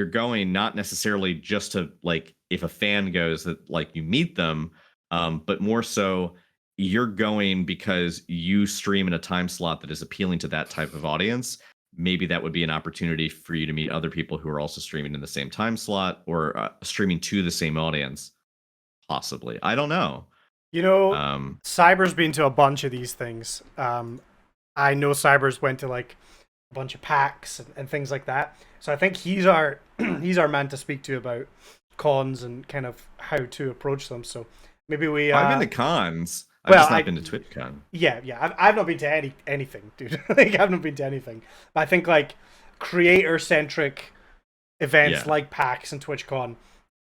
Speaker 2: going not necessarily just to like, if a fan goes that like you meet them, but more so you're going because you stream in a time slot that is appealing to that type of audience. Maybe that would be an opportunity for you to meet other people who are also streaming in the same time slot or streaming to the same audience. Possibly. I don't know.
Speaker 1: Cyber's been to a bunch of these things. I know Cyber's went to like a bunch of PAX and things like that. So I think he's our man to speak to about cons and kind of how to approach them. So maybe we...
Speaker 2: I've been to cons. I've just not been to TwitchCon.
Speaker 1: Yeah. I've not been to anything, dude. Like, I've not been to anything. But I think like creator-centric events like PAX and TwitchCon,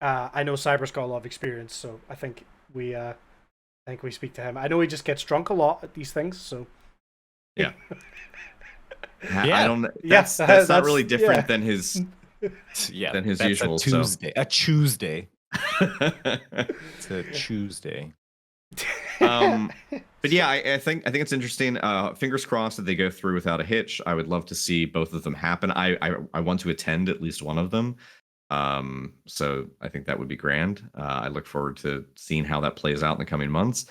Speaker 1: I know Cyber's got a lot of experience, so I think we speak to him. I know he just gets drunk a lot at these things, so
Speaker 2: yeah.
Speaker 4: Yeah.
Speaker 2: I don't. That's not really different than his. Than his usual.
Speaker 4: A Tuesday. A Tuesday. It's a Tuesday.
Speaker 2: But yeah, I think it's interesting. Fingers crossed that they go through without a hitch. I would love to see both of them happen. I want to attend at least one of them. So I think that would be grand. I look forward to seeing how that plays out in the coming months.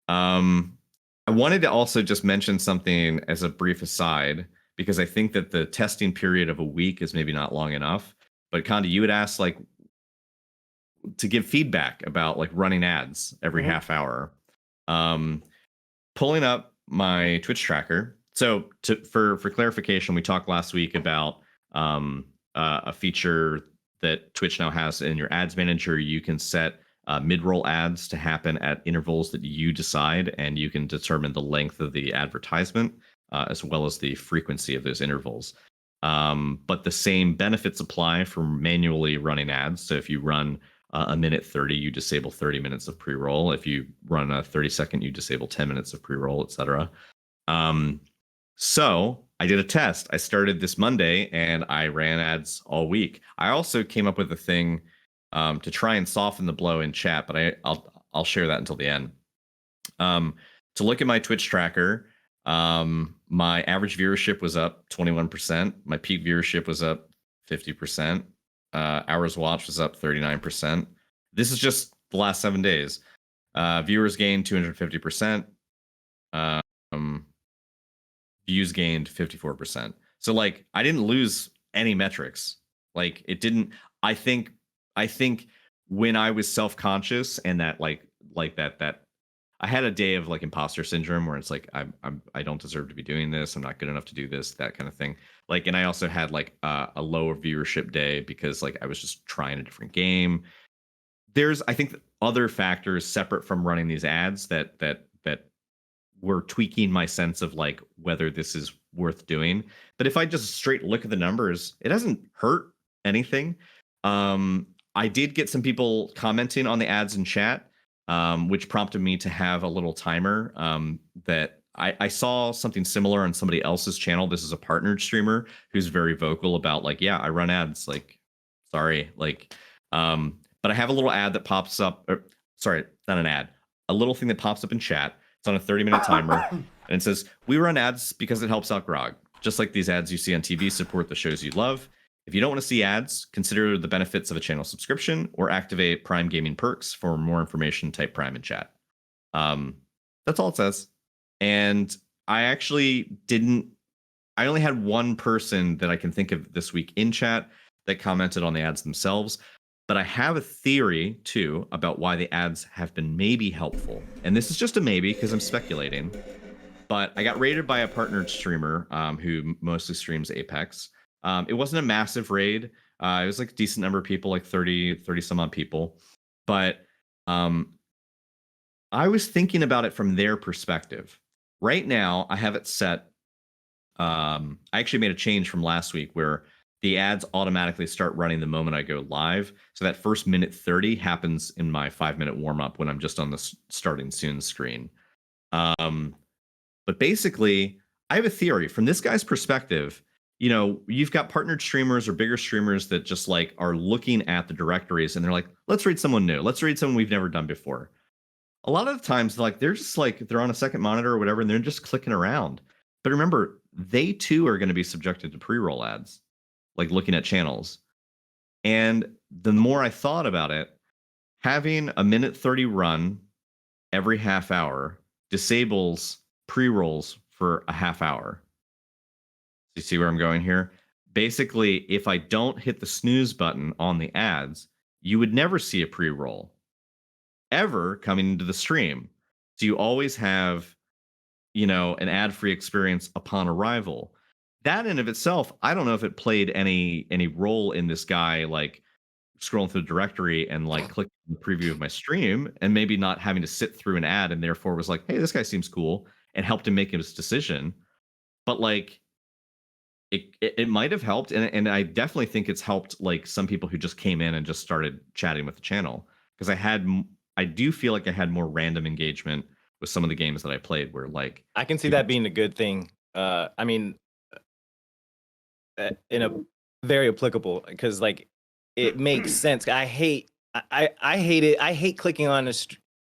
Speaker 2: I wanted to also just mention something as a brief aside, because I think that the testing period of a week is maybe not long enough. But Condi, you had asked like to give feedback about like running ads every half hour. Pulling up my Twitch tracker. So for clarification, we talked last week about a feature that Twitch now has in your ads manager. You can set mid-roll ads to happen at intervals that you decide, and you can determine the length of the advertisement as well as the frequency of those intervals. But the same benefits apply for manually running ads. So if you run a minute 30, you disable 30 minutes of pre-roll. If you run a 30-second, you disable 10 minutes of pre-roll, etc. So I did a test. I started this Monday and I ran ads all week. I also came up with a thing to try and soften the blow in chat, but I'll share that until the end. To look at my Twitch tracker, my average viewership was up 21%. My peak viewership was up 50%. Hours watched was up 39%. This is just the last 7 days. Viewers gained 250%. Views gained 54%. So like I didn't lose any metrics. Like it didn't. I think when I was self-conscious and that that I had a day of like imposter syndrome where it's like I don't deserve to be doing this. I'm not good enough to do this, that kind of thing. Like, and I also had like a lower viewership day because like I was just trying a different game. There's I think other factors separate from running these ads that were tweaking my sense of like whether this is worth doing. But if I just straight look at the numbers, it doesn't hurt anything. I did get some people commenting on the ads in chat, which prompted me to have a little timer that I saw something similar on somebody else's channel. This is a partnered streamer who's very vocal about like, yeah, I run ads. Like, sorry, like, but I have a little ad that pops up. Sorry, not an ad. A little thing that pops up in chat. It's on a 30-minute timer, and it says, "We run ads because it helps out Grog. Just like these ads you see on TV support the shows you love. If you don't want to see ads, consider the benefits of a channel subscription or activate Prime Gaming perks. For more information, type Prime in chat." That's all it says. And I actually didn't. I only had one person that I can think of this week in chat that commented on the ads themselves. But I have a theory, too, about why the ads have been maybe helpful. And this is just a maybe because I'm speculating. But I got raided by a partnered streamer who mostly streams Apex. It wasn't a massive raid. It was like a decent number of people, like 30 some odd people. But I was thinking about it from their perspective. Right now, I have it set. I actually made a change from last week where the ads automatically start running the moment I go live. So that first minute 30 happens in my 5-minute warm up when I'm just on the starting soon screen. But basically, I have a theory from this guy's perspective. You know, you've got partnered streamers or bigger streamers that just like are looking at the directories and they're like, let's read someone new. Let's read someone we've never done before. A lot of the times, like they're just like they're on a second monitor or whatever, and they're just clicking around. But remember, they too are going to be subjected to pre-roll ads, like looking at channels. And the more I thought about it, having a minute 30 run every half hour disables pre-rolls for a half hour. You see where I'm going here? Basically, if I don't hit the snooze button on the ads, you would never see a pre-roll ever coming into the stream. So you always have, you know, an ad-free experience upon arrival. That in of itself, I don't know if it played any role in this guy like scrolling through the directory and like clicking the preview of my stream and maybe not having to sit through an ad and therefore was like, hey, this guy seems cool, and helped him make his decision. But like it might have helped, and I definitely think it's helped like some people who just came in and just started chatting with the channel, because I do feel like I had more random engagement with some of the games that I played where like
Speaker 4: I can see that being a good thing. I mean, in a very applicable, because like it makes sense. I hate it. I hate clicking on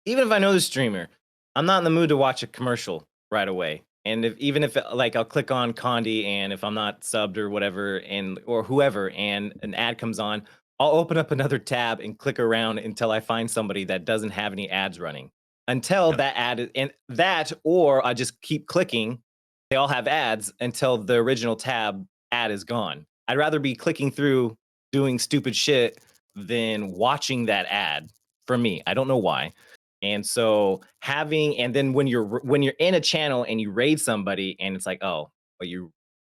Speaker 4: even if I know the streamer, I'm not in the mood to watch a commercial right away. And even if like I'll click on Condi, and if I'm not subbed or whatever, or whoever, and an ad comes on, I'll open up another tab and click around until I find somebody that doesn't have any ads running. Until that ad and that, or I just keep clicking. They all have ads until the original tab ad is gone. I'd rather be clicking through doing stupid shit than watching that ad. For me, I don't know why. And so and then when you're in a channel and you raid somebody and it's like, oh, but you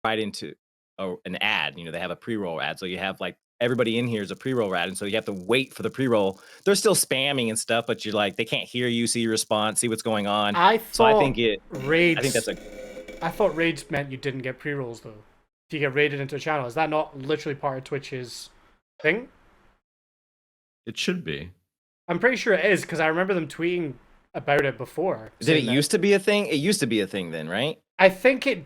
Speaker 4: right into an ad, they have a pre-roll ad. So you have like everybody in here is a pre-roll ad. And so you have to wait for the pre-roll. They're still spamming and stuff, but you're like, they can't hear you, see your response, see what's going on.
Speaker 1: I thought raids.
Speaker 4: I think that's
Speaker 1: I thought raids meant you didn't get pre-rolls though. If you get raided into a channel, is that not literally part of Twitch's thing?
Speaker 2: It should be.
Speaker 1: I'm pretty sure it is because I remember them tweeting about it before.
Speaker 4: Did it used to be a thing? It used to be a thing then, right?
Speaker 1: I think it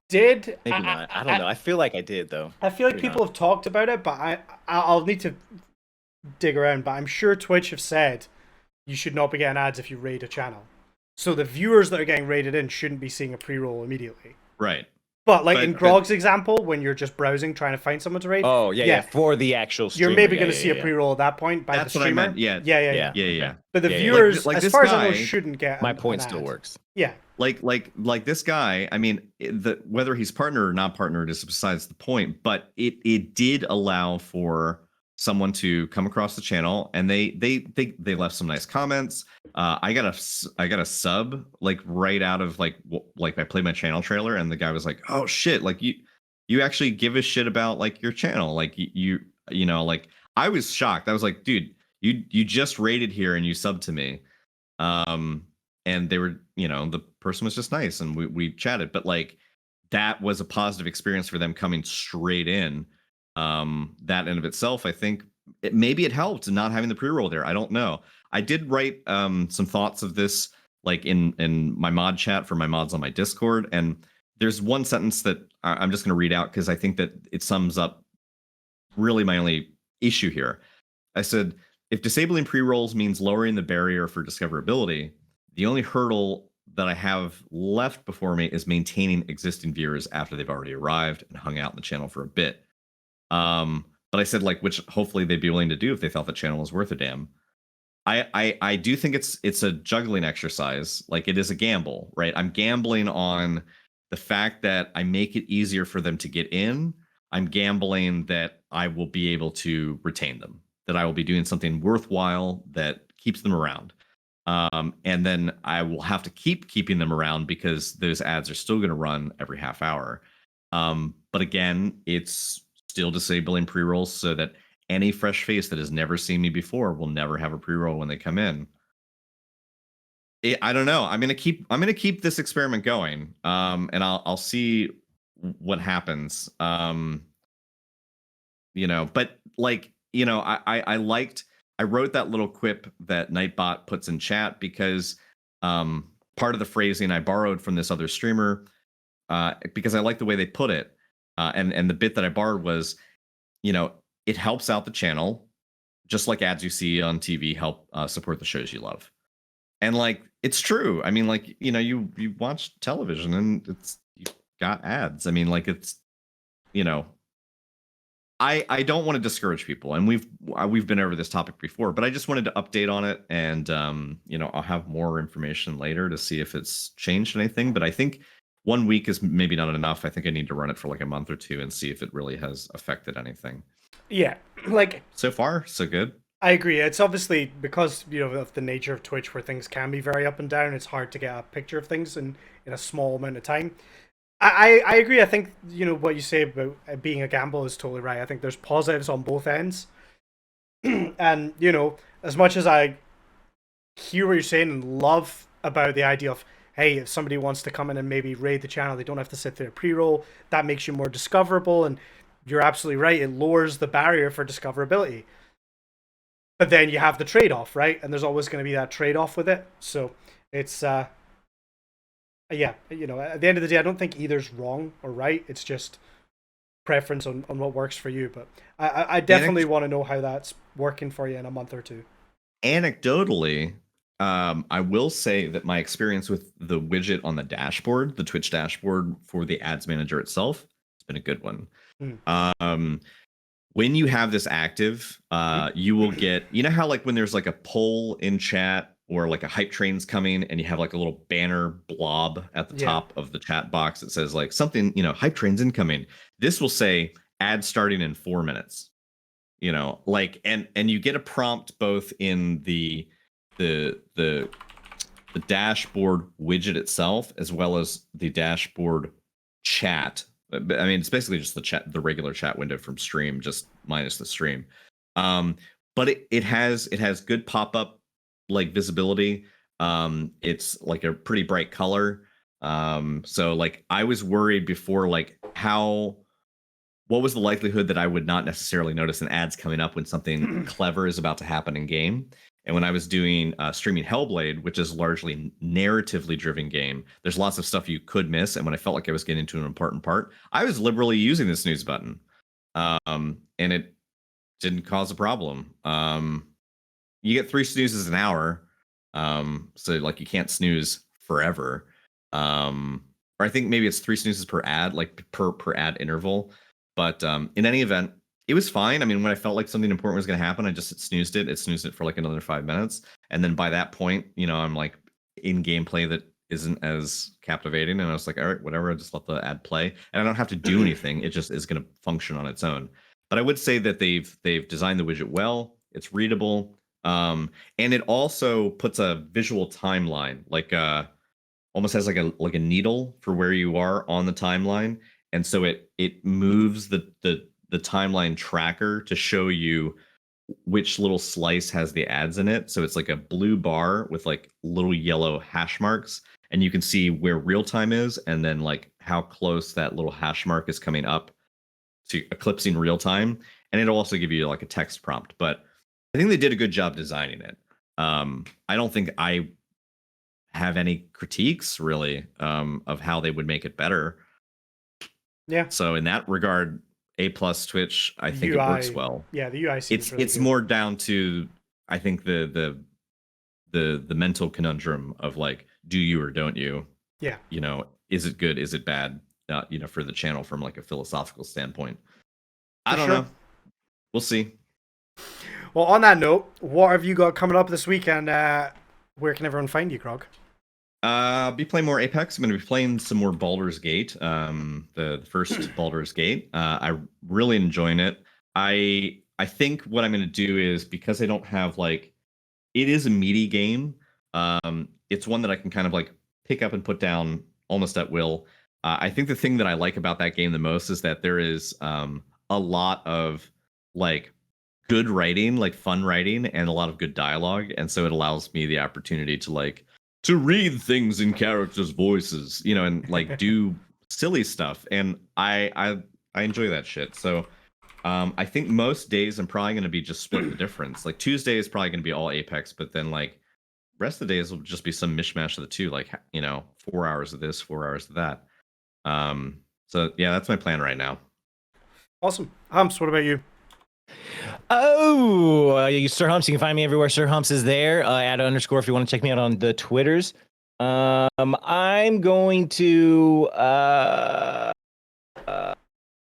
Speaker 1: did.
Speaker 4: Maybe not. I don't know. I feel like I did though.
Speaker 1: I feel like people have talked about it, but I'll need to dig around. But I'm sure Twitch have said you should not be getting ads if you raid a channel. So the viewers that are getting raided in shouldn't be seeing a pre-roll immediately.
Speaker 2: Right.
Speaker 1: But in Grog's example, when you're just browsing trying to find someone to raid,
Speaker 4: yeah, for the actual streamer,
Speaker 1: you're maybe going to see a pre-roll at that point by the streamer.
Speaker 2: What I meant.
Speaker 1: Yeah. But the viewers,
Speaker 2: like
Speaker 1: as far as I know,
Speaker 2: guy,
Speaker 1: shouldn't get.
Speaker 4: My point still works.
Speaker 1: Yeah.
Speaker 2: Like this guy. I mean, whether he's partnered or not partnered is besides the point. But it did allow for someone to come across the channel, and they left some nice comments. I got a sub like right out of like I played my channel trailer, and the guy was like, "Oh shit! Like you actually give a shit about like your channel? Like you know like." I was shocked. I was like, "Dude, you just raided here and you subbed to me." And they were, the person was just nice, and we chatted, but like that was a positive experience for them coming straight in. That in of itself, I think maybe it helped not having the pre-roll there. I don't know. I did write some thoughts of this like in my mod chat for my mods on my Discord, and there's one sentence that I'm just going to read out because I think that it sums up really my only issue here. I said, if disabling pre-rolls means lowering the barrier for discoverability, the only hurdle that I have left before me is maintaining existing viewers after they've already arrived and hung out in the channel for a bit. But I said, like, which hopefully they'd be willing to do if they thought the channel was worth a damn. I do think it's a juggling exercise. Like, it is a gamble, right? I'm gambling on the fact that I make it easier for them to get in. I'm gambling that I will be able to retain them, that I will be doing something worthwhile that keeps them around. And then I will have to keep keeping them around because those ads are still going to run every half hour. But again, it's still disabling pre-rolls so that any fresh face that has never seen me before will never have a pre-roll when they come in. I don't know. I'm gonna keep this experiment going, and I'll see what happens. But like I wrote that little quip that Nightbot puts in chat because part of the phrasing I borrowed from this other streamer because I like the way they put it, and the bit that I borrowed was, it helps out the channel, just like ads you see on TV help support the shows you love. And like, it's true. I mean, like, you watch television and you got ads. I mean, like, it's, I don't want to discourage people, and we've been over this topic before, but I just wanted to update on it, and I'll have more information later to see if it's changed anything. But I think 1 week is maybe not enough. I think I need to run it for like a month or two and see if it really has affected anything.
Speaker 1: Yeah, like
Speaker 2: so far, so good.
Speaker 1: I agree. It's obviously because of the nature of Twitch, where things can be very up and down. It's hard to get a picture of things in a small amount of time. I agree. I think what you say about being a gamble is totally right. I think there's positives on both ends, and as much as I hear what you're saying and love about the idea of, hey, if somebody wants to come in and maybe raid the channel, they don't have to sit through a pre-roll. That makes you more discoverable, and you're absolutely right. It lowers the barrier for discoverability. But then you have the trade-off, right? And there's always going to be that trade-off with it. So it's, at the end of the day, I don't think either's wrong or right. It's just preference on what works for you. But I definitely want to know how that's working for you in a month or two.
Speaker 2: Anecdotally, I will say that my experience with the widget on the dashboard, the Twitch dashboard for the ads manager itself, has been a good one. When you have this active, you will get, how like when there's like a poll in chat or like a hype train's coming and you have like a little banner blob at the top of the chat box that says like something, hype train's incoming. This will say ads starting in 4 minutes. You know, like and you get a prompt both in the dashboard widget itself as well as the dashboard chat. I mean, it's basically just the regular chat window from stream, just minus the stream. But it has good pop-up like visibility. It's like a pretty bright color. So like I was worried before, like what was the likelihood that I would not necessarily notice an ads coming up when something clever is about to happen in game? And when I was doing streaming Hellblade, which is largely narratively driven game, there's lots of stuff you could miss. And when I felt like I was getting to an important part, I was liberally using the snooze button, and it didn't cause a problem. You get 3 snoozes an hour, so like you can't snooze forever. Or I think maybe it's 3 snoozes per ad, like per ad interval. But in any event, it was fine. I mean, when I felt like something important was going to happen, I just snoozed it. It snoozed it for like another 5 minutes. And then by that point, you know, I'm like in gameplay that isn't as captivating. And I was like, all right, whatever. I just let the ad play. And I don't have to do anything. It just is going to function on its own. But I would say that they've designed the widget well. It's readable. And it also puts a visual timeline, like almost has like a needle for where you are on the timeline. And so it moves the timeline tracker to show you which little slice has the ads in it. So it's like a blue bar with like little yellow hash marks, and you can see where real time is, and then like how close that little hash mark is coming up to eclipsing real time. And it'll also give you like a text prompt. But I think they did a good job designing it. I don't think I have any critiques really of how they would make it better.
Speaker 1: Yeah.
Speaker 2: So in that regard, A+ Twitch, I think it works well.
Speaker 1: Yeah, the UI seems really
Speaker 2: it's
Speaker 1: good.
Speaker 2: more down to, I think, the mental conundrum of like, do you or don't you?
Speaker 1: Yeah.
Speaker 2: You know, is it good? Is it bad? You know, for the channel from like a philosophical standpoint. I don't know. We'll see.
Speaker 1: Well, on that note, what have you got coming up this weekend? Where can everyone find you, Grog?
Speaker 2: Be playing more Apex. I'm going to be playing some more Baldur's Gate. The first Baldur's Gate. I really enjoying it. I think what I'm going to do is, because I don't have like, it is a meaty game. It's one that I can kind of like pick up and put down almost at will. I think the thing that I like about that game the most is that there is a lot of like good writing, like fun writing, and a lot of good dialogue, and so it allows me the opportunity to like to read things in characters' voices, you know, and like do silly stuff, and I enjoy that shit. So I think most days I'm probably going to be just split the difference. Like Tuesday is probably going to be all Apex, but then like rest of the days will just be some mishmash of the two, like, you know, 4 hours of this, 4 hours of that. So yeah, that's my plan right now.
Speaker 1: Awesome. Humps, what about you?
Speaker 4: Oh, Sir Humps. You can find me everywhere. Sir Humps is there. @ if you want to check me out on the Twitters. I'm going to I'll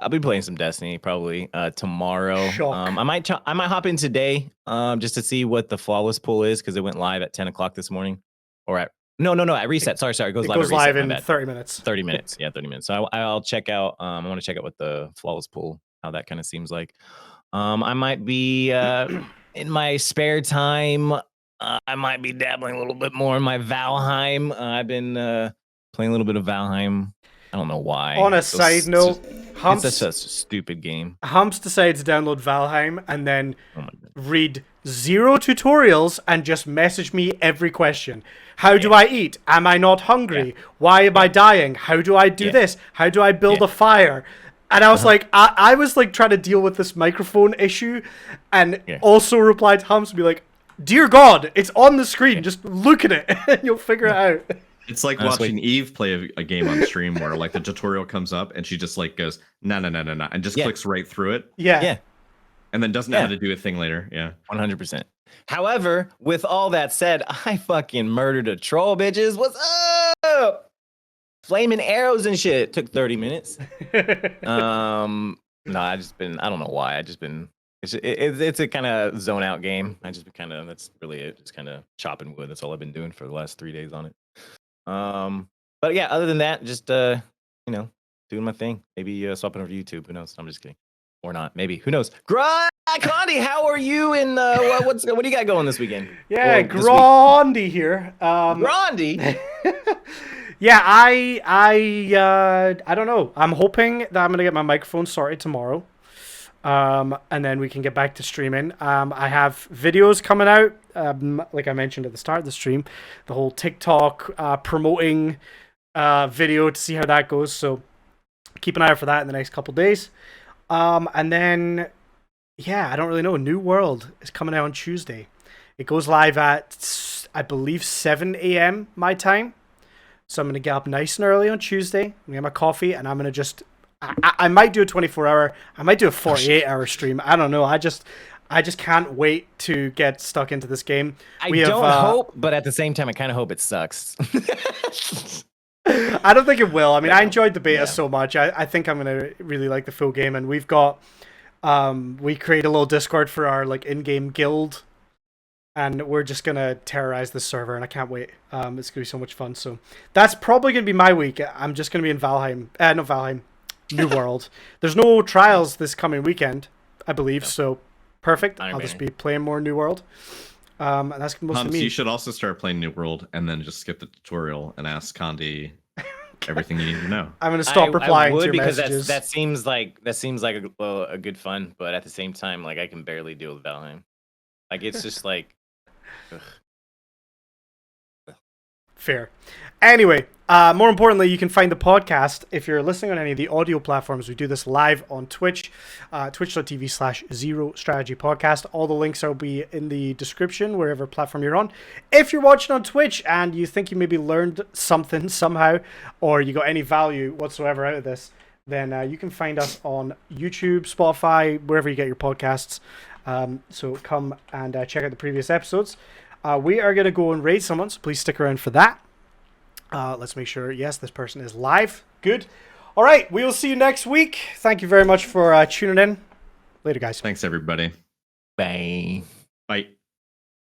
Speaker 4: be playing some Destiny probably tomorrow. I might hop in today just to see what the flawless pull is, because it went live at 10 o'clock this morning, or at at reset. Sorry, it goes live
Speaker 1: in 30 minutes.
Speaker 4: 30 minutes. Yeah, 30 minutes. So I'll check out. I want to check out what the flawless pull, how that kind of seems like. I might be in my spare time. I might be dabbling a little bit more in my Valheim. I've been playing a little bit of Valheim. I don't know why.
Speaker 1: On a side note, Humps,
Speaker 4: it's such a stupid game.
Speaker 1: Humps decided to download Valheim and then read 0 tutorials and just message me every question. How do I eat? Am I not hungry? Why am I dying? How do I do this? How do I build a fire? And I was like, I was like trying to deal with this microphone issue, and also replied to Humps and be like, dear God, it's on the screen. Just look at it and you'll figure it out.
Speaker 2: It's like watching Eve play a game on stream where like the tutorial comes up and she just like goes, no, and just clicks right through it.
Speaker 1: Yeah.
Speaker 2: And then doesn't know how to do a thing later. Yeah.
Speaker 4: 100%. However, with all that said, I fucking murdered a troll, bitches. What's up? Flaming arrows and shit. Took 30 minutes. No, I don't know why. It's a kind of zone out game. That's really it. Just kind of chopping wood. That's all I've been doing for the last 3 days on it. But yeah, other than that, just doing my thing. Maybe swapping over YouTube. Who knows? I'm just kidding. or not. Maybe, who knows? Condi, how are you? And what do you got going this weekend?
Speaker 1: Yeah,
Speaker 4: Or this week?
Speaker 1: Grandy here.
Speaker 4: Grandy.
Speaker 1: Yeah, I don't know. I'm hoping that I'm gonna get my microphone sorted tomorrow, and then we can get back to streaming. I have videos coming out, like I mentioned at the start of the stream, the whole TikTok promoting video to see how that goes. So keep an eye out for that in the next couple days. And then, yeah, I don't really know. New World is coming out on Tuesday. It goes live at, I believe, 7 a.m. my time. So I'm going to get up nice and early on Tuesday. I'm going to get my coffee, and I'm going to just... I might do a 24-hour. I might do a 48-hour stream. I don't know. I just can't wait to get stuck into this game.
Speaker 4: I don't hope, but at the same time, I kind of hope it sucks.
Speaker 1: I don't think it will. I mean, I enjoyed the beta so much. I think I'm going to really like the full game. And we've got... we create a little Discord for our like in-game guild. And we're just going to terrorize this server, and I can't wait. It's going to be so much fun. So that's probably going to be my week. I'm just going to be in Valheim. Not Valheim. New World. There's no trials this coming weekend, I believe. So perfect. I'll just be playing more New World. And that's most of me.
Speaker 2: You should also start playing New World and then just skip the tutorial and ask Condi everything you need to know.
Speaker 1: I'm going to stop replying to your
Speaker 4: because
Speaker 1: messages.
Speaker 4: that seems like a good fun, but at the same time, like I can barely deal with Valheim. Like it's just like... Ugh.
Speaker 1: Fair. Anyway, more importantly, you can find the podcast if you're listening on any of the audio platforms. We do this live on Twitch, twitch.tv/Zero Strategy Podcast. All the links will be in the description, wherever platform you're on. If you're watching on Twitch and you think you maybe learned something somehow, or you got any value whatsoever out of this, then you can find us on YouTube, Spotify, wherever you get your podcasts. So come and check out the previous episodes. We are going to go and raid someone, so please stick around for that. Let's make sure, yes, this person is live. Good. All right, we will see you next week. Thank you very much for tuning in. Later, guys.
Speaker 2: Thanks, everybody.
Speaker 4: Bye.
Speaker 2: Bye.